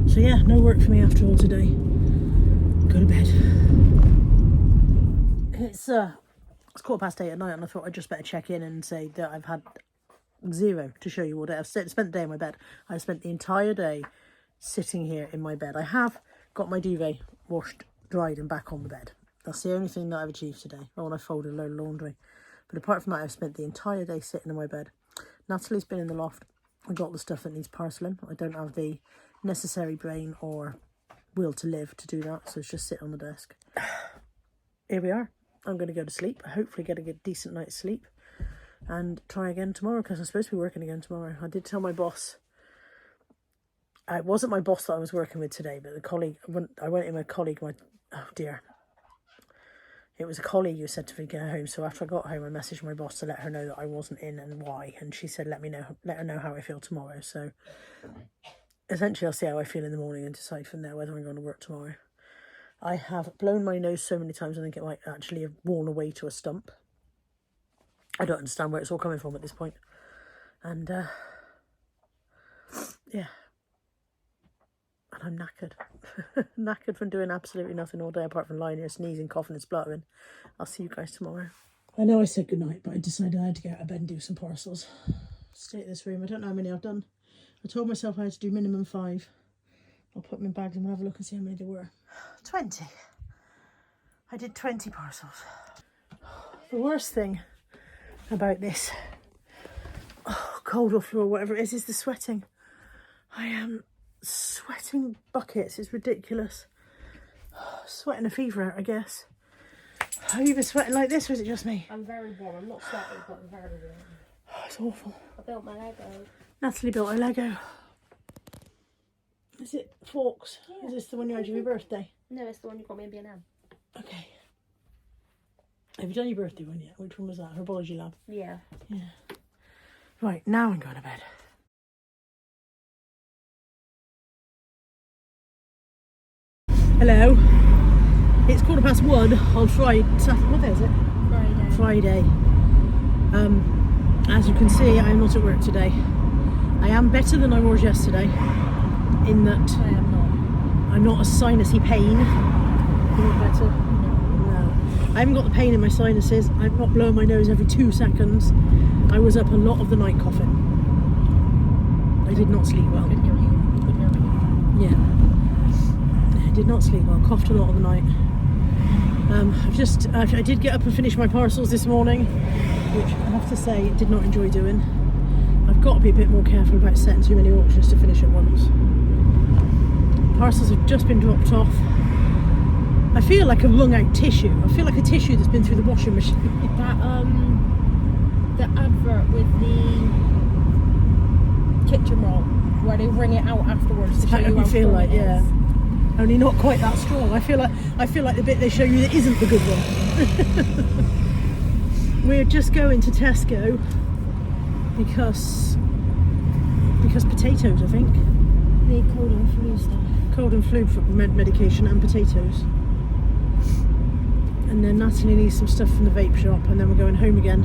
So yeah, no work for me after all today. Go to bed. It's 8:15 at night, and I thought I'd just better check in and say that I've had zero to show you all day. I've spent the day in my bed. I spent the entire day sitting here in my bed. I have got my duvet washed, dried and back on the bed. That's the only thing that I've achieved today. Oh, and I folded a load of laundry. But apart from that, I've spent the entire day sitting in my bed. Natalie's been in the loft. I got the stuff that needs parceling. I don't have the necessary brain or will to live to do that, so it's just sit on the desk. Here we are. I'm going to go to sleep, hopefully get a good decent night's sleep, and try again tomorrow, because I'm supposed to be working again tomorrow. I did tell my boss. It wasn't my boss that I was working with today, but the colleague. I went in with a colleague. Oh dear. It was a colleague who said to me go home. So after I got home, I messaged my boss to let her know that I wasn't in and why. And she said let her know how I feel tomorrow. So essentially, I'll see how I feel in the morning and decide from there whether I'm going to work tomorrow. I have blown my nose so many times I think it might actually have worn away to a stump. I don't understand where it's all coming from at this point. And yeah. And I'm knackered. Knackered from doing absolutely nothing all day apart from lying here sneezing, coughing and spluttering. I'll see you guys tomorrow. I know I said goodnight, but I decided I had to get out of bed and do some parcels. Stay at this room. I don't know how many I've done. I told myself I had to do minimum 5. I'll put them in bags and we'll have a look and see how many there were. 20. I did 20 parcels. The worst thing about this cold or flu or whatever it is the sweating. I am sweating buckets. It's ridiculous. Sweating a fever out, I guess. Are you even sweating like this, or is it just me? I'm very warm. I'm not sweating, but I'm very warm. It's awful. I built my Lego. Natalie built a Lego. Is it Forks? Yeah. Is this the one you had for your birthday? No, it's the one you got me in B&M. Okay. Have you done your birthday one yet? Which one was that? Herbology Lab? Yeah. Yeah. Right, now I'm going to bed. Hello. It's 1:15 on Friday. What day is it? Friday. As you can see, I am not at work today. I am better than I was yesterday, in that I am not. I'm not a sinusy pain. You're not better? No. I haven't got the pain in my sinuses. I'm not blowing my nose every 2 seconds. I was up a lot of the night coughing. I did not sleep well. I could hear you. You could hear me. Yeah. I did not sleep well. Coughed a lot of the night. I did get up and finish my parcels this morning, which I have to say did not enjoy doing. I've got to be a bit more careful about setting too many auctions to finish at once. Parcels have just been dropped off. I feel like a wrung out tissue. I feel like a tissue that's been through the washing machine. The advert with the kitchen roll, where they wring it out afterwards to show you how feel strong like, it yeah. is. Only not quite that strong. I feel like the bit they show you that isn't the good one. We're just going to Tesco because potatoes, I think. The cold and flu stuff. Cold and flu medication and potatoes. And then Natalie needs some stuff from the vape shop, and then we're going home again.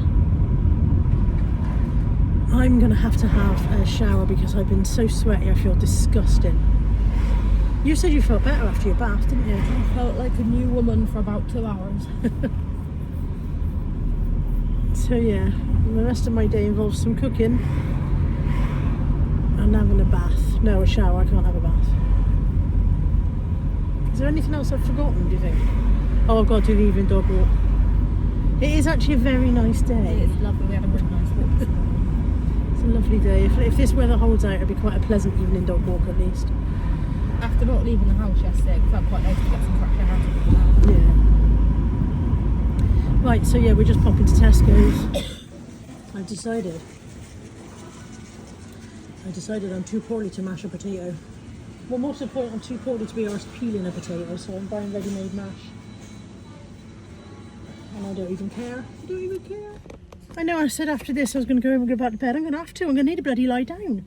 I'm going to have a shower because I've been so sweaty I feel disgusting. You said you felt better after your bath, didn't you? I felt like a new woman for about 2 hours. So yeah, the rest of my day involves some cooking and having a bath. No, a shower. I can't have a bath. Is there anything else I've forgotten, do you think? Oh, I've got to do the evening dog walk. It is actually a very nice day. It's lovely. We had a really nice walk this morning. It's a lovely day. If this weather holds out, it'll be quite a pleasant evening dog walk at least. After not leaving the house yesterday, it felt quite nice to get some fresh air. Yeah. Right, so yeah, we're just popping to Tesco's. I decided I'm too poorly to mash a potato. Well, most of the point, I'm too poorly to be arsed peeling a potato, so I'm buying ready-made mash. And I don't even care. I don't even care. I know I said after this I was going to go home and go back to bed. I'm going to have to. I'm going to need a bloody lie down.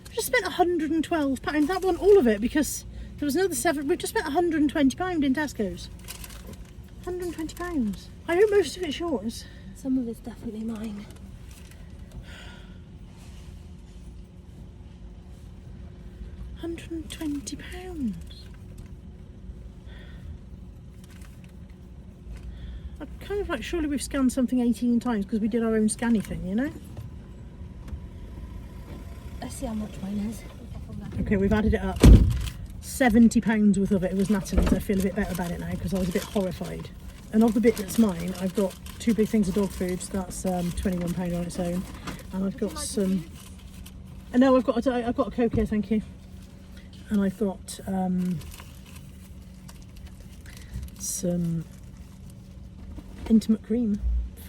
I've just spent £112. That wasn't all of it because there was another 7. We've just spent £120 in Tesco's. £120. I hope most of it's yours. Some of it's definitely mine. £120. I'm kind of like, surely we've scanned something 18 times because we did our own scanny thing, you know? Let's see how much mine is. Okay, we've added it up. £70 worth of it was Natalie's. I feel a bit better about it now because I was a bit horrified. And of the bit that's mine, I've got 2 big things of dog foods. That's £21 on its own. And I've got some... No, I've got a Coke here, thank you. And I've got some intimate cream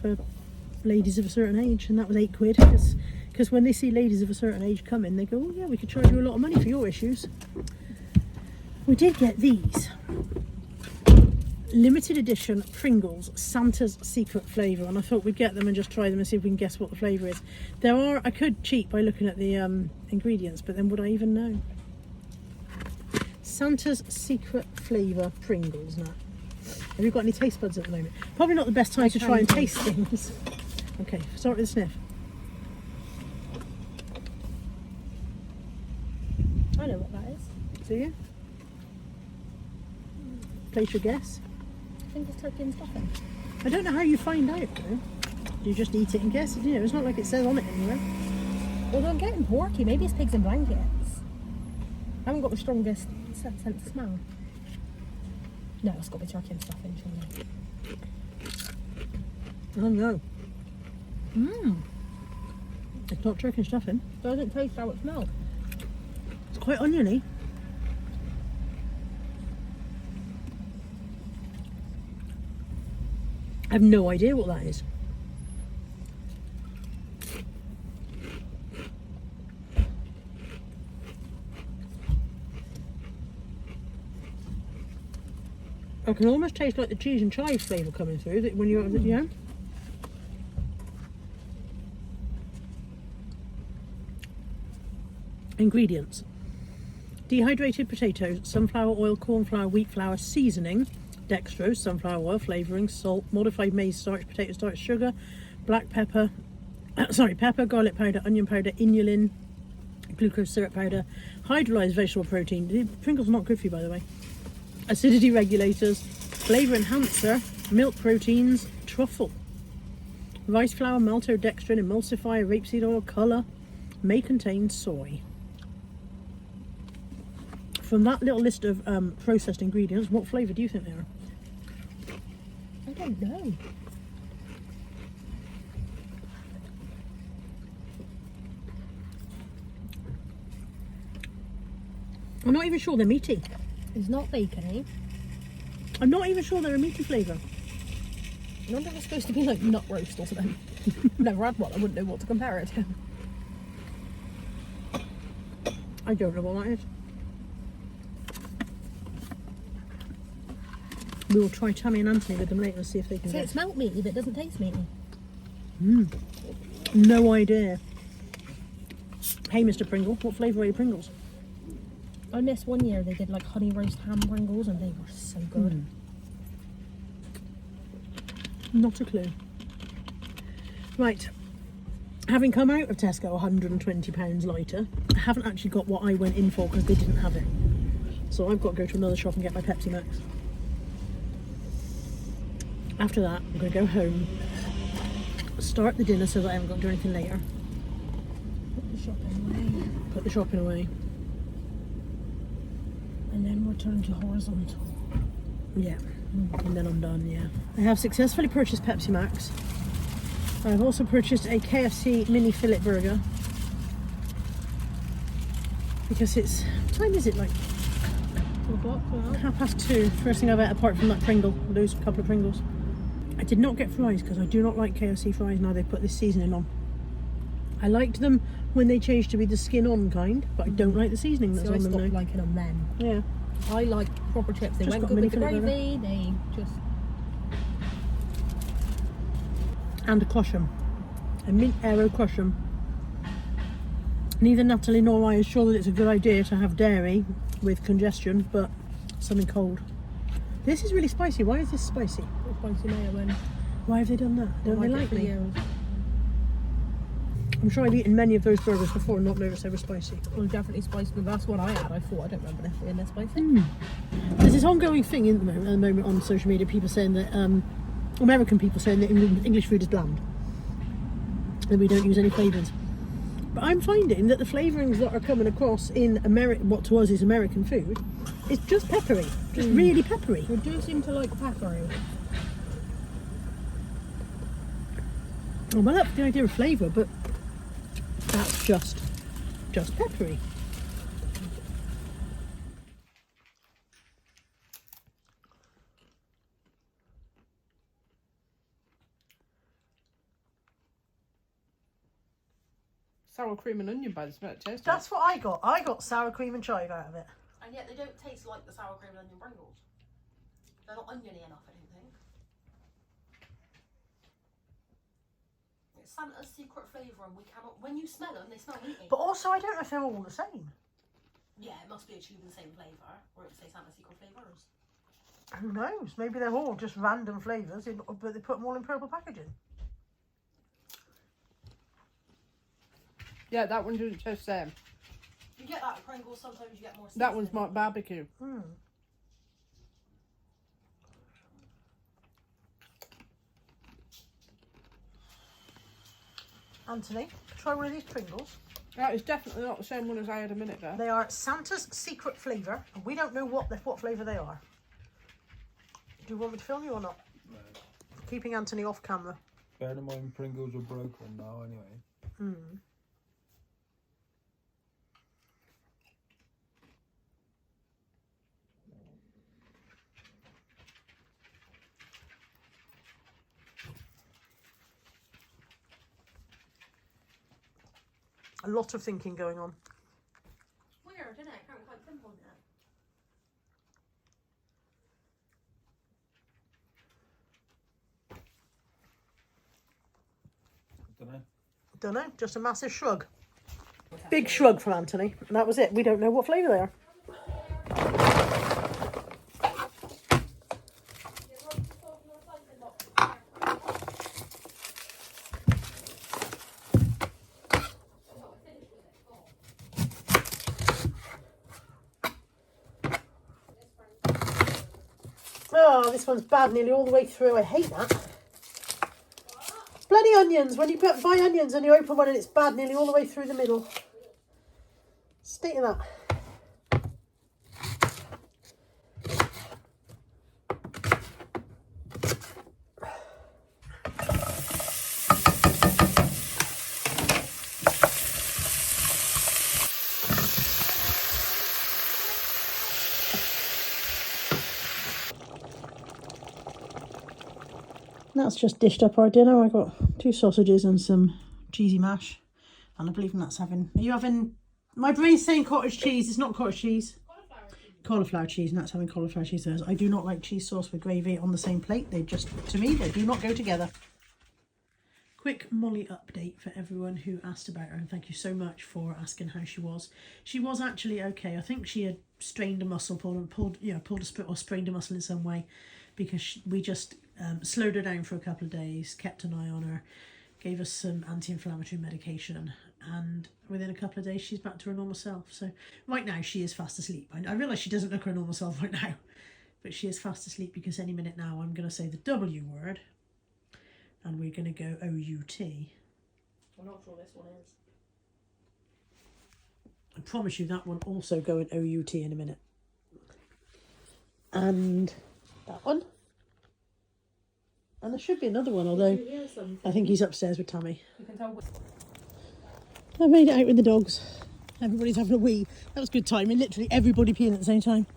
for ladies of a certain age, and that was £8 because when they see ladies of a certain age come in, they go, oh yeah, we could charge you a lot of money for your issues. We did get these limited edition Pringles Santa's secret flavour, and I thought we'd get them and just try them and see if we can guess what the flavour is. I could cheat by looking at the ingredients, but then would I even know? Santa's secret flavour Pringles now. Have you got any taste buds at the moment? Probably not the best time to try and taste things. Okay, start with a sniff. I know what that is. Do you? Place your guess. I think it's turkey and stuffing. I don't know how you find out though. Do you just eat it and guess it? You know, it's not like it says on it anywhere. Well, I'm getting porky. Maybe it's pigs in blankets. I haven't got the strongest sense of smell. No, it's got to be turkey and stuffing, surely. Oh no. It's not turkey and stuffing. Doesn't taste how it smells. It's quite oniony. I have no idea what that is. I can almost taste like the cheese and chive flavour coming through that when you're, yeah. Ingredients: dehydrated potatoes, sunflower oil, corn flour, wheat flour, seasoning, dextrose, sunflower oil, flavouring, salt, modified maize starch, potato starch, sugar, black pepper, pepper, garlic powder, onion powder, inulin, glucose syrup powder, hydrolyzed vegetable protein. The Pringle's not good for you, by the way. Acidity regulators, flavour enhancer, milk proteins, truffle, rice flour, maltodextrin, emulsifier, rapeseed oil, colour, may contain soy. From that little list of processed ingredients, what flavour do you think they are? I don't know. I'm not even sure they're meaty. It's not bacony. I'm not even sure they're a meaty flavour. I wonder if it's supposed to be like nut roast or something. Never had one, I wouldn't know what to compare it to. I don't know what that is. We will try Tammy and Anthony with them later and see if they can So get it smelt meaty, but it doesn't taste meaty. No idea. Hey, Mr. Pringle, what flavour are your Pringles? I missed one year they did like honey roast ham Pringles and they were so good. Not a clue. Right, having come out of Tesco £120 lighter, I haven't actually got what I went in for because they didn't have it. So I've got to go to another shop and get my Pepsi Max. After that, I'm going to go home, start the dinner so that I haven't got to do anything later. Put the shopping away. Put the shopping away. And then return to horizontal. Yeah, and then I'm done, yeah. I have successfully purchased Pepsi Max. I've also purchased a KFC mini fillet burger. Because it's, what time is it, like 2 o'clock now. 2:30. First thing I've ate apart from that Pringle, those couple of Pringles. I did not get fries because I do not like KFC fries now they've put this seasoning on. I liked them when they changed to be the skin on kind, but I don't like the seasoning that's So I on them stopped now. liking them then. Yeah. I like proper chips. They Just went got good mini with the fillet gravy. They just... And a crush 'em. A mint aero crush 'em. Neither Natalie nor I are sure that it's a good idea to have dairy with congestion, but something cold. This is really spicy. Why is this spicy? Spicy mayo and Why have they done that? Don't they like me? years. I'm sure I've eaten many of those burgers before and not noticed they were spicy. Well, definitely spicy. But that's what I had. I thought I don't remember them being that spicy. There's this ongoing thing at the moment on social media, people saying that, American people saying that English food is bland. And we don't use any flavours. But I'm finding that the flavourings that are coming across in what to us is American food, is just peppery. Just really peppery. We do seem to like peppery. Well, that's the idea of flavour, but that's just peppery. Sour cream and onion by the smell. It tastes That's what I got. I got sour cream and chive out of it. And yet they don't taste like the sour cream and onion Pringles. They're not oniony enough, I don't think. It's Santa's secret flavour and we cannot... When you smell them, they smell meaty. But also, I don't know if they're all the same. Yeah, it must be a tube of the same flavour. Or it would say Santa's secret flavours. Who knows? Maybe they're all just random flavours, but they put them all in purple packaging. Yeah, that one doesn't taste the same. You get that at Pringles, sometimes you get more That one's seasoning. more barbecue. Anthony, try one of these Pringles. That is definitely not the same one as I had a minute ago. They are Santa's secret flavour, and we don't know what flavour they are. Do you want me to film you or not? No. Keeping Anthony off camera. Bear in mind Pringles are broken now anyway. A lot of thinking going on. Weird, isn't it? I can't quite pinpoint it. Don't know, just a massive shrug. Big shrug from Anthony, and that was it. We don't know what flavour they are. Oh, this one's bad nearly all the way through. I hate that. Bloody onions. When you buy onions and you open one and it's bad nearly all the way through the middle. State of that. That's just dished up our dinner. I got 2 sausages and some cheesy mash. And I believe that's having... Are you having... My brain's saying cottage cheese. It's not cottage cheese. Cauliflower cheese. And that's having cauliflower cheese. I do not like cheese sauce with gravy on the same plate. They just... To me, they do not go together. Quick Molly update for everyone who asked about her. And thank you so much for asking how she was. She was actually okay. I think she had strained a muscle, pulled a split or sprained a muscle in some way. Because we just... slowed her down for a couple of days, kept an eye on her, gave us some anti-inflammatory medication, and within a couple of days she's back to her normal self. So right now she is fast asleep. I realise she doesn't look her normal self right now, but she is fast asleep because any minute now I'm going to say the W word and we're going to go O-U-T. I'm not sure this one is. I promise you that one also going O-U-T in a minute. And that one. And there should be another one, although I think he's upstairs with Tammy. You can tell. I made it out with the dogs. Everybody's having a wee. That was good timing. Literally everybody peeing at the same time.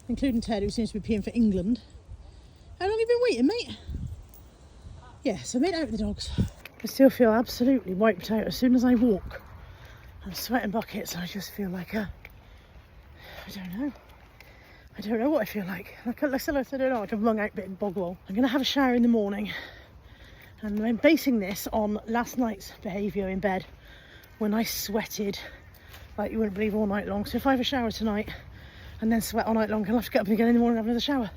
Including Ted, who seems to be peeing for England. How long have you been waiting, mate? Yeah, so I made it out with the dogs. I still feel absolutely wiped out as soon as I walk. I'm sweating buckets and I just feel like I don't know. I don't know what I feel like. I don't know, like a wrung out bit of bog roll. I'm going to have a shower in the morning. And I'm basing this on last night's behaviour in bed when I sweated like you wouldn't believe all night long. So if I have a shower tonight and then sweat all night long, I'll have to get up again in the morning and have another shower.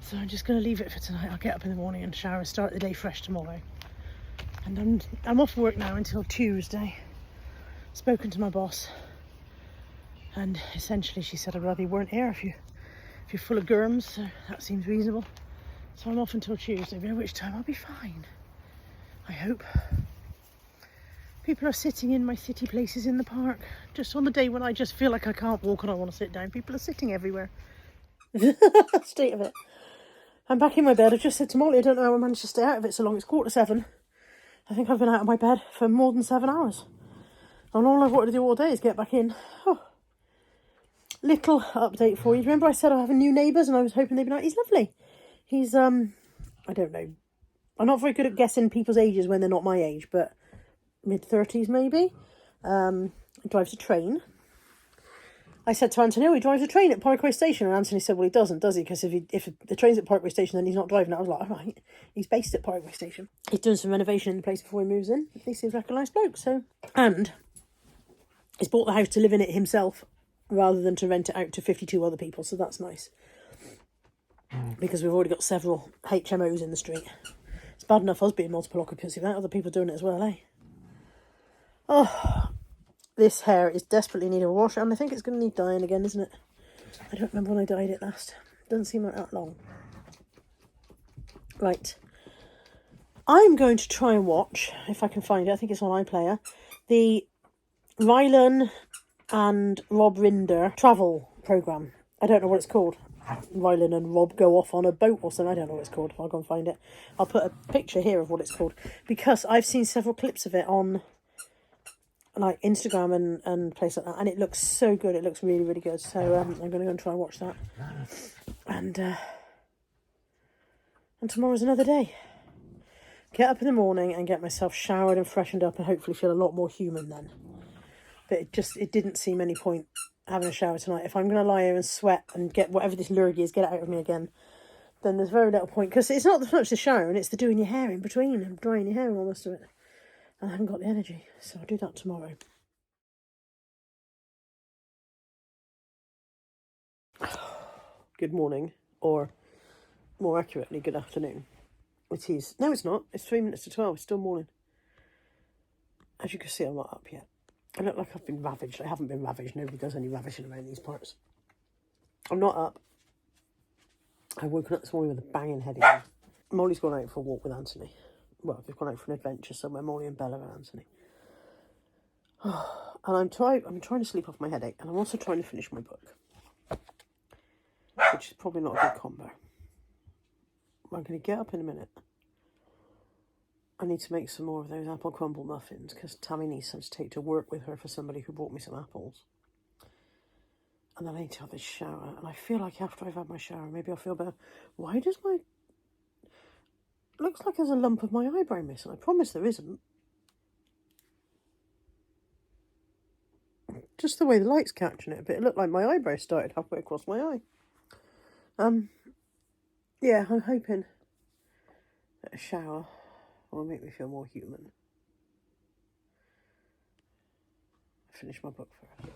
So I'm just going to leave it for tonight. I'll get up in the morning and shower and start the day fresh tomorrow. And I'm off work now until Tuesday. Spoken to my boss. And essentially she said I'd rather you weren't here if you're full of germs, so that seems reasonable. So I'm off until Tuesday, by which time I'll be fine. I hope. People are sitting in my city places in the park. Just on the day when I just feel like I can't walk and I want to sit down. People are sitting everywhere. State of it. I'm back in my bed. I've just said to Molly, I don't know how I managed to stay out of it so long. It's 6:45. I think I've been out of my bed for more than 7 hours. And all I've wanted to do all day is get back in. Oh. Little update for you. Remember I said I have new neighbours and I was hoping they'd be like, he's lovely. He's, I don't know. I'm not very good at guessing people's ages when they're not my age, but mid-30s maybe. He drives a train. I said to Anthony, oh, he drives a train at Parkway Station. And Anthony said, well, he doesn't, does he? Because if the train's at Parkway Station, then he's not driving it. I was like, all right, he's based at Parkway Station. He's doing some renovation in the place before he moves in. He seems like a nice bloke, so. And he's bought the house to live in it himself, rather than to rent it out to 52 other people, so that's nice. Because we've already got several HMOs in the street. It's bad enough us being multiple occupancy without other people doing it as well, eh? Oh, this hair is desperately needing a wash, and I think it's going to need dyeing again, isn't it? I don't remember when I dyed it last. Doesn't seem like that long. Right. I'm going to try and watch, if I can find it, I think it's on iPlayer, the Rylan and Rob Rinder travel programme. I don't know what it's called. Rylan and Rob go off on a boat or something. I don't know what it's called. I'll go and find it. I'll put a picture here of what it's called, because I've seen several clips of it on like Instagram and places like that, and it looks so good. It looks really, really good. So I'm going to go and try and watch that. And tomorrow's another day. Get up in the morning and get myself showered and freshened up and hopefully feel a lot more human then. But it didn't seem any point having a shower tonight. If I'm going to lie here and sweat and get whatever this lurgy is, get it out of me again, then there's very little point. Because it's not so much the showering, it's the doing your hair in between and drying your hair and all the rest of it. And I haven't got the energy, so I'll do that tomorrow. Good morning, or more accurately, good afternoon. It is. No, it's not. It's 3 minutes to 12. It's still morning. As you can see, I'm not up yet. I look like I've been ravaged. I haven't been ravaged. Nobody does any ravaging around these parts. I'm not up. I woke up this morning with a banging headache. Molly's gone out for a walk with Anthony. Well, they've gone out for an adventure somewhere, Molly and Bella and Anthony. And I'm trying to sleep off my headache, and I'm also trying to finish my book, which is probably not a good combo. I'm going to get up in a minute. I need to make some more of those apple crumble muffins, because Tammy needs some to take to work with her for somebody who brought me some apples. And then I need to have this shower, and I feel like after I've had my shower, maybe I'll feel better. Why does my... Looks like there's a lump of my eyebrow missing. I promise there isn't. Just the way the light's catching it, but it looked like my eyebrow started halfway across my eye. Yeah, I'm hoping that a shower will make me feel more human. Finish my book first.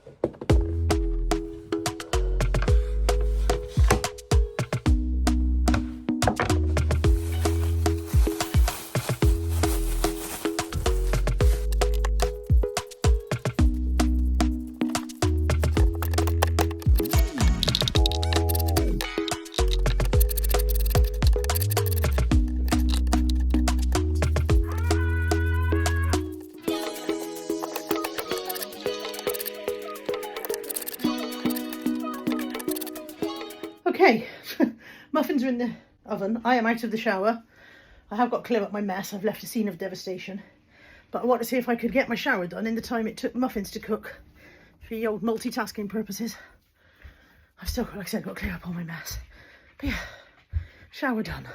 Muffins are in the oven. I am out of the shower. I have got to clear up my mess. I've left a scene of devastation. But I want to see if I could get my shower done in the time it took muffins to cook for the old multitasking purposes. I've still got, like I said, got to clear up all my mess. But yeah, shower done.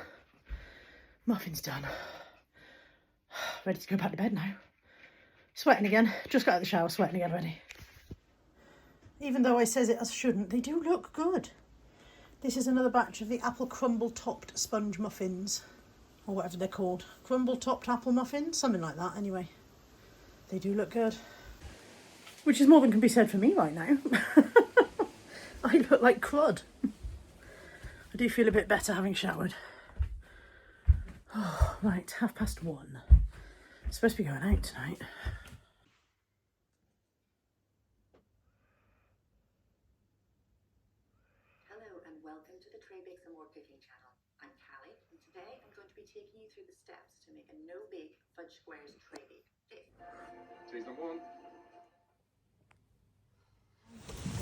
Muffins done. Ready to go back to bed now. Sweating again. Just got out of the shower, sweating again already. Even though I says it as shouldn't, they do look good. This is another batch of the apple crumble topped sponge muffins. Or whatever they're called. Crumble topped apple muffins? Something like that, anyway. They do look good. Which is more than can be said for me right now. I look like crud. I do feel a bit better having showered. Oh, right, 1:30. It's supposed to be going out tonight. Hello and welcome to the Tray Bakes and More Cooking channel. I'm Callie and today I'm going to be taking you through the steps to make a no-bake fudge squares tray bake. Season 1.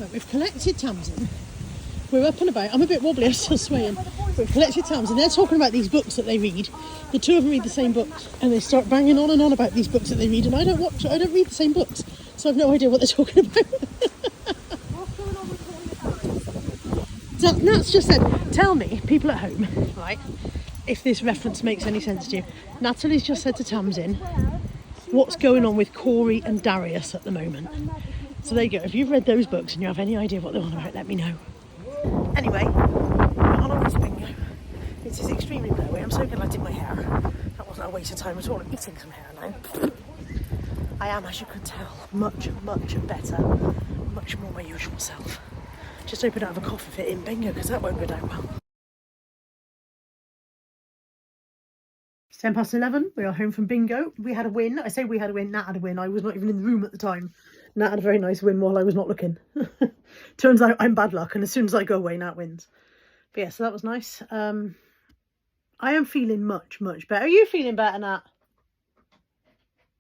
Right, we've collected Tamsin. We're up and about. I'm a bit wobbly, I'm still swaying. We've collected Tamsin. They're talking about these books that they read. The two of them read the same books and they start banging on and on about these books that they read, and I don't read the same books, so I've no idea what they're talking about. So Nat's just said, tell me, people at home, right, if this reference makes any sense to you. Natalie's just said to Tamsin, what's going on with Corey and Darius at the moment? So there you go. If you've read those books and you have any idea what they're on about, let me know. Anyway, we're on our way to Bingo. It is extremely blowy. I'm so glad I did my hair. That wasn't a waste of time at all. I'm eating some hair now. I am, as you can tell, much, much better. Much more my usual self. Just hope I don't have a coffee fit in Bingo, because that won't go down well. It's 11:10. We are home from Bingo. We had a win. I say we had a win. Nat had a win. I was not even in the room at the time. Nat had a very nice win while I was not looking. Turns out I'm bad luck, and as soon as I go away, Nat wins. But yeah, so that was nice. I am feeling much, much better. Are you feeling better, Nat?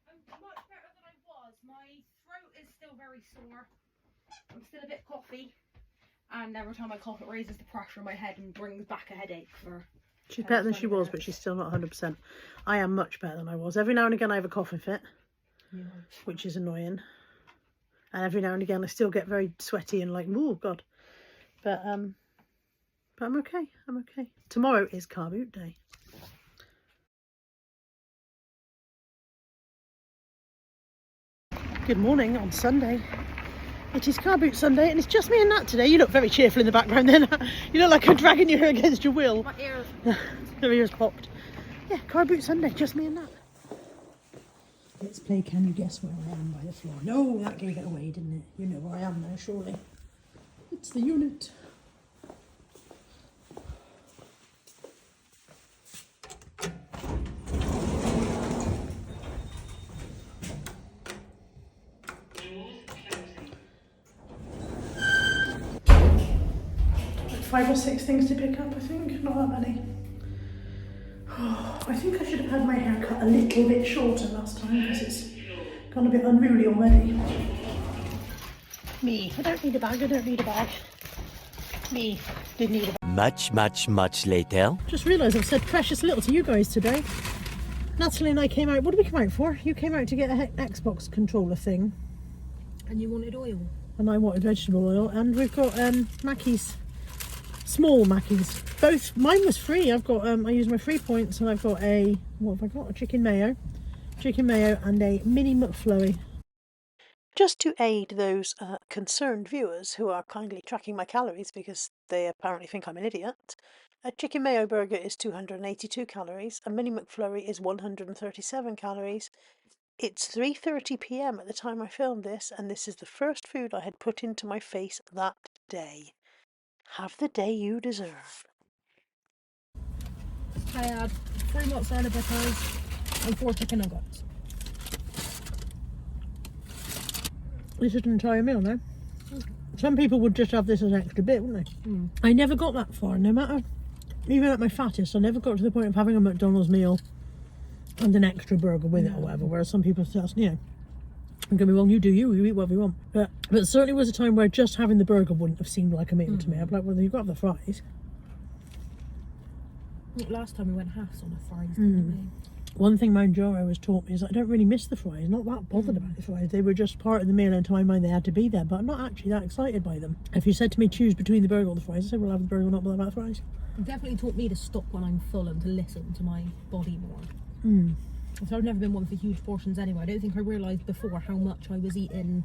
I'm much better than I was. My throat is still very sore. I'm still a bit coughy. And every time I cough, it raises the pressure in my head and brings back a headache for... She's better than she was, but she's still not 100%. I am much better than I was. Every now and again I have a coughing fit, which is annoying. And every now and again I still get very sweaty and like, oh God. But I'm okay. I'm okay. Tomorrow is car boot day. Good morning on Sunday. It is car boot Sunday and it's just me and Nat today. You look very cheerful in the background then. You look like I'm dragging you against your will. My ears. Her ears popped. Yeah, car boot Sunday, just me and Nat. Let's play Can You Guess Where I Am by the floor. No, that gave it away, didn't it? You know where I am now, surely. It's the unit. Like 5 or 6 things to pick up, I think. Not that many. I think I should have had my hair cut a little bit shorter last time because it's gone a bit unruly already. Me, I don't need a bag, I don't need a bag. Me, did need a bag. Much later. Just realised I've said precious little to you guys today. Natalie and I came out, what did we come out for? You came out to get an Xbox controller thing. And you wanted oil. And I wanted vegetable oil. And we've got Mackey's, small Mackey's. Both, mine was free. I've got, I used my free points and I've got a, what have I got? A chicken mayo and a mini McFlurry. Just to aid those concerned viewers who are kindly tracking my calories because they apparently think I'm an idiot, a chicken mayo burger is 282 calories, a mini McFlurry is 137 calories. It's 3:30 p.m. at the time I filmed this, and this is the first food I had put into my face that day. Have the day you deserve. I had 3 mozzarella peppers and 4 chicken nuggets. This is an entire meal now. Some people would just have this as an extra bit, wouldn't they? I never got that far, no matter, even at my fattest, I never got to the point of having a McDonald's meal and an extra burger with it or whatever, whereas some people say, you know, don't get me wrong, you do you eat whatever you want. But it certainly was a time where just having the burger wouldn't have seemed like a meal to me. I'd be like, well, you've got the fries. Last time we went halves on a fries, didn't we? One thing Manjaro has taught me is I don't really miss the fries. Not that bothered about the fries. They were just part of the meal, and to my mind they had to be there, but I'm not actually that excited by them. If you said to me choose between the burger or the fries, I said we'll have the burger and not bother about the fries. It definitely taught me to stop when I'm full and to listen to my body more. So I've never been one for huge portions anyway. I don't think I realised before how much I was eating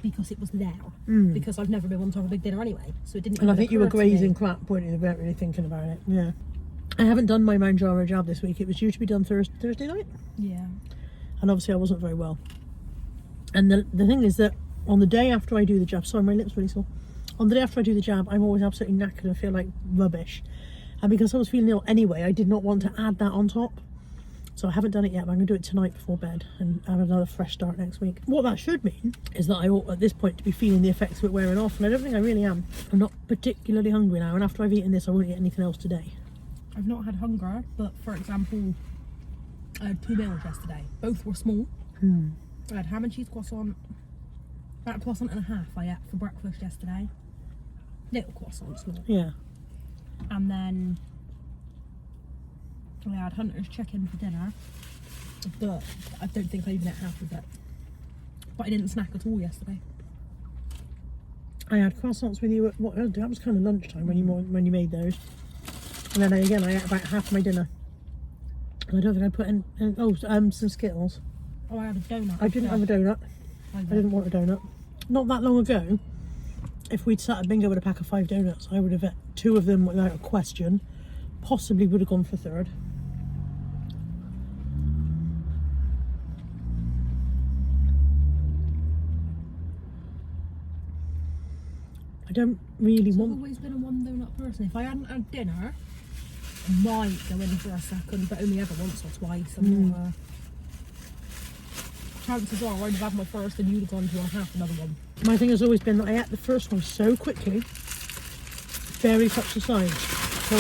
because it was there. Because I've never been one to have a big dinner anyway, so it didn't. And I think you were occur to me. grazing crap, weren't you? Without really thinking about it. Yeah. I haven't done my Manjaro jab this week. It was due to be done Thursday night. Yeah. And obviously I wasn't very well. And the thing is that on the day after I do the jab, sorry, my lip's really sore. On the day after I do the jab, I'm always absolutely knackered and feel like rubbish. And because I was feeling ill anyway, I did not want to add that on top. So I haven't done it yet, but I'm going to do it tonight before bed and have another fresh start next week. What that should mean is that I ought at this point to be feeling the effects of it wearing off, and I don't think I really am. I'm not particularly hungry now, and after I've eaten this, I won't eat anything else today. I've not had hunger, but for example, I had 2 meals yesterday. Both were small. I had ham and cheese croissant, about a croissant and a half I ate for breakfast yesterday. Little croissants, small. Yeah. And then I had Hunter's chicken for dinner, but I don't think I even ate half of it. But I didn't snack at all yesterday. I had croissants with you at that was kind of lunchtime when you made those. And then I ate about half my dinner. And I don't think I put in some Skittles. Oh, I had a donut. I didn't have a donut. I didn't want a donut. Not that long ago, if we'd sat at bingo with a pack of 5 donuts, I would have ate 2 of them without a question. Possibly would have gone for 3rd. I don't really I've want... always been a 1 donut person. If I hadn't had dinner, I might go in for a second, but only ever once or twice. I'm not, chances are I'd have had my first and you'd have gone to have another one. My thing has always been that I ate the first one so quickly, very touch the sides. So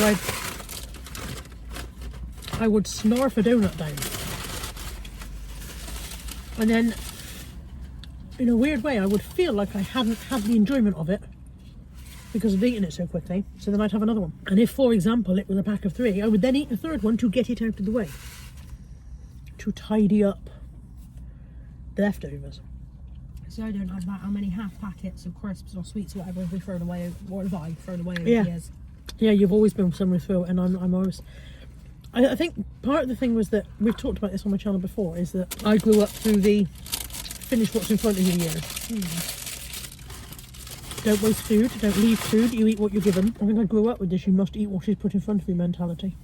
I would snarf a donut down. And then, in a weird way, I would feel like I hadn't had the enjoyment of it because I've eaten it so quickly, so then I'd have another one. And if, for example, it was a pack of 3, I would then eat the 3rd one to get it out of the way, to tidy up the leftovers. So I don't have that. How many half packets of crisps or sweets or whatever have we thrown away? What have I thrown away over the years? Yeah, you've always been someone through it, and I'm always... I think part of the thing was that, we've talked about this on my channel before, is that I grew up through the finish what's in front of you years. Don't waste food, don't leave food, you eat what you're given. I think I grew up with this, you must eat what is put in front of you mentality.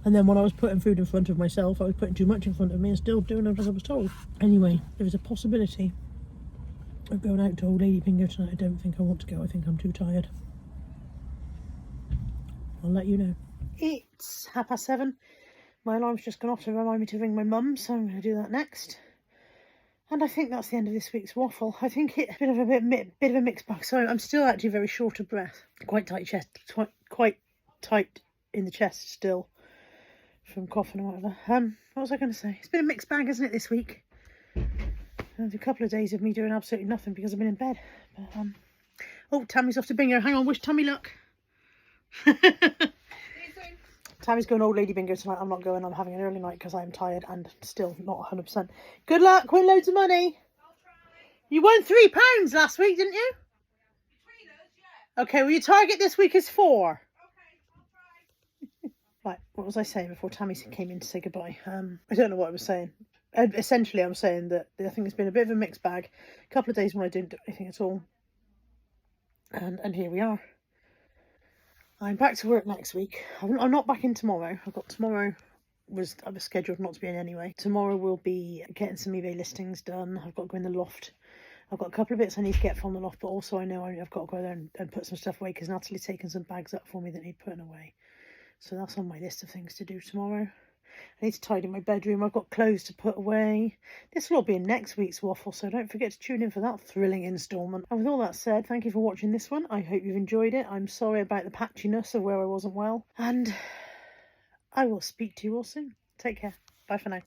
And then when I was putting food in front of myself, I was putting too much in front of me and still doing as I was told. Anyway, there is a possibility of going out to Old Lady Bingo tonight. I don't think I want to go, I think I'm too tired. I'll let you know. It's 7:30. My alarm's just gone off to remind me to ring my mum, so I'm going to do that next. And I think that's the end of this week's waffle. I think it's a bit of a mixed bag. So I'm still actually very short of breath. Quite tight chest, quite tight in the chest still from coughing or whatever. What was I going to say? It's been a mixed bag, isn't it, this week? And a couple of days of me doing absolutely nothing because I've been in bed. But, oh, Tammy's off to bingo. Hang on, wish Tammy luck. Tammy's going Old Lady Bingo tonight. I'm not going. I'm having an early night because I'm tired and still not 100%. Good luck. Win loads of money. I'll try. You won £3 last week, didn't you? Between us, yeah. Okay, well, your target this week is 4. Okay, I'll try. Right, what was I saying before Tammy came in to say goodbye? I don't know what I was saying. Essentially, I'm saying that I think it's been a bit of a mixed bag. A couple of days when I didn't do anything at all. And here we are. I'm back to work next week. I'm not back in tomorrow. Tomorrow was scheduled not to be in anyway. Tomorrow we'll be getting some eBay listings done. I've got to go in the loft. I've got a couple of bits I need to get from the loft, but also I know I've got to go there and put some stuff away because Natalie's taken some bags up for me that need putting away. So that's on my list of things to do tomorrow. I need to tidy my bedroom. I've got clothes to put away. This will all be in next week's waffle, so don't forget to tune in for that thrilling instalment. And with all that said, thank you for watching this one. I hope you've enjoyed it. I'm sorry about the patchiness of where I wasn't well. And I will speak to you all soon. Take care. Bye for now.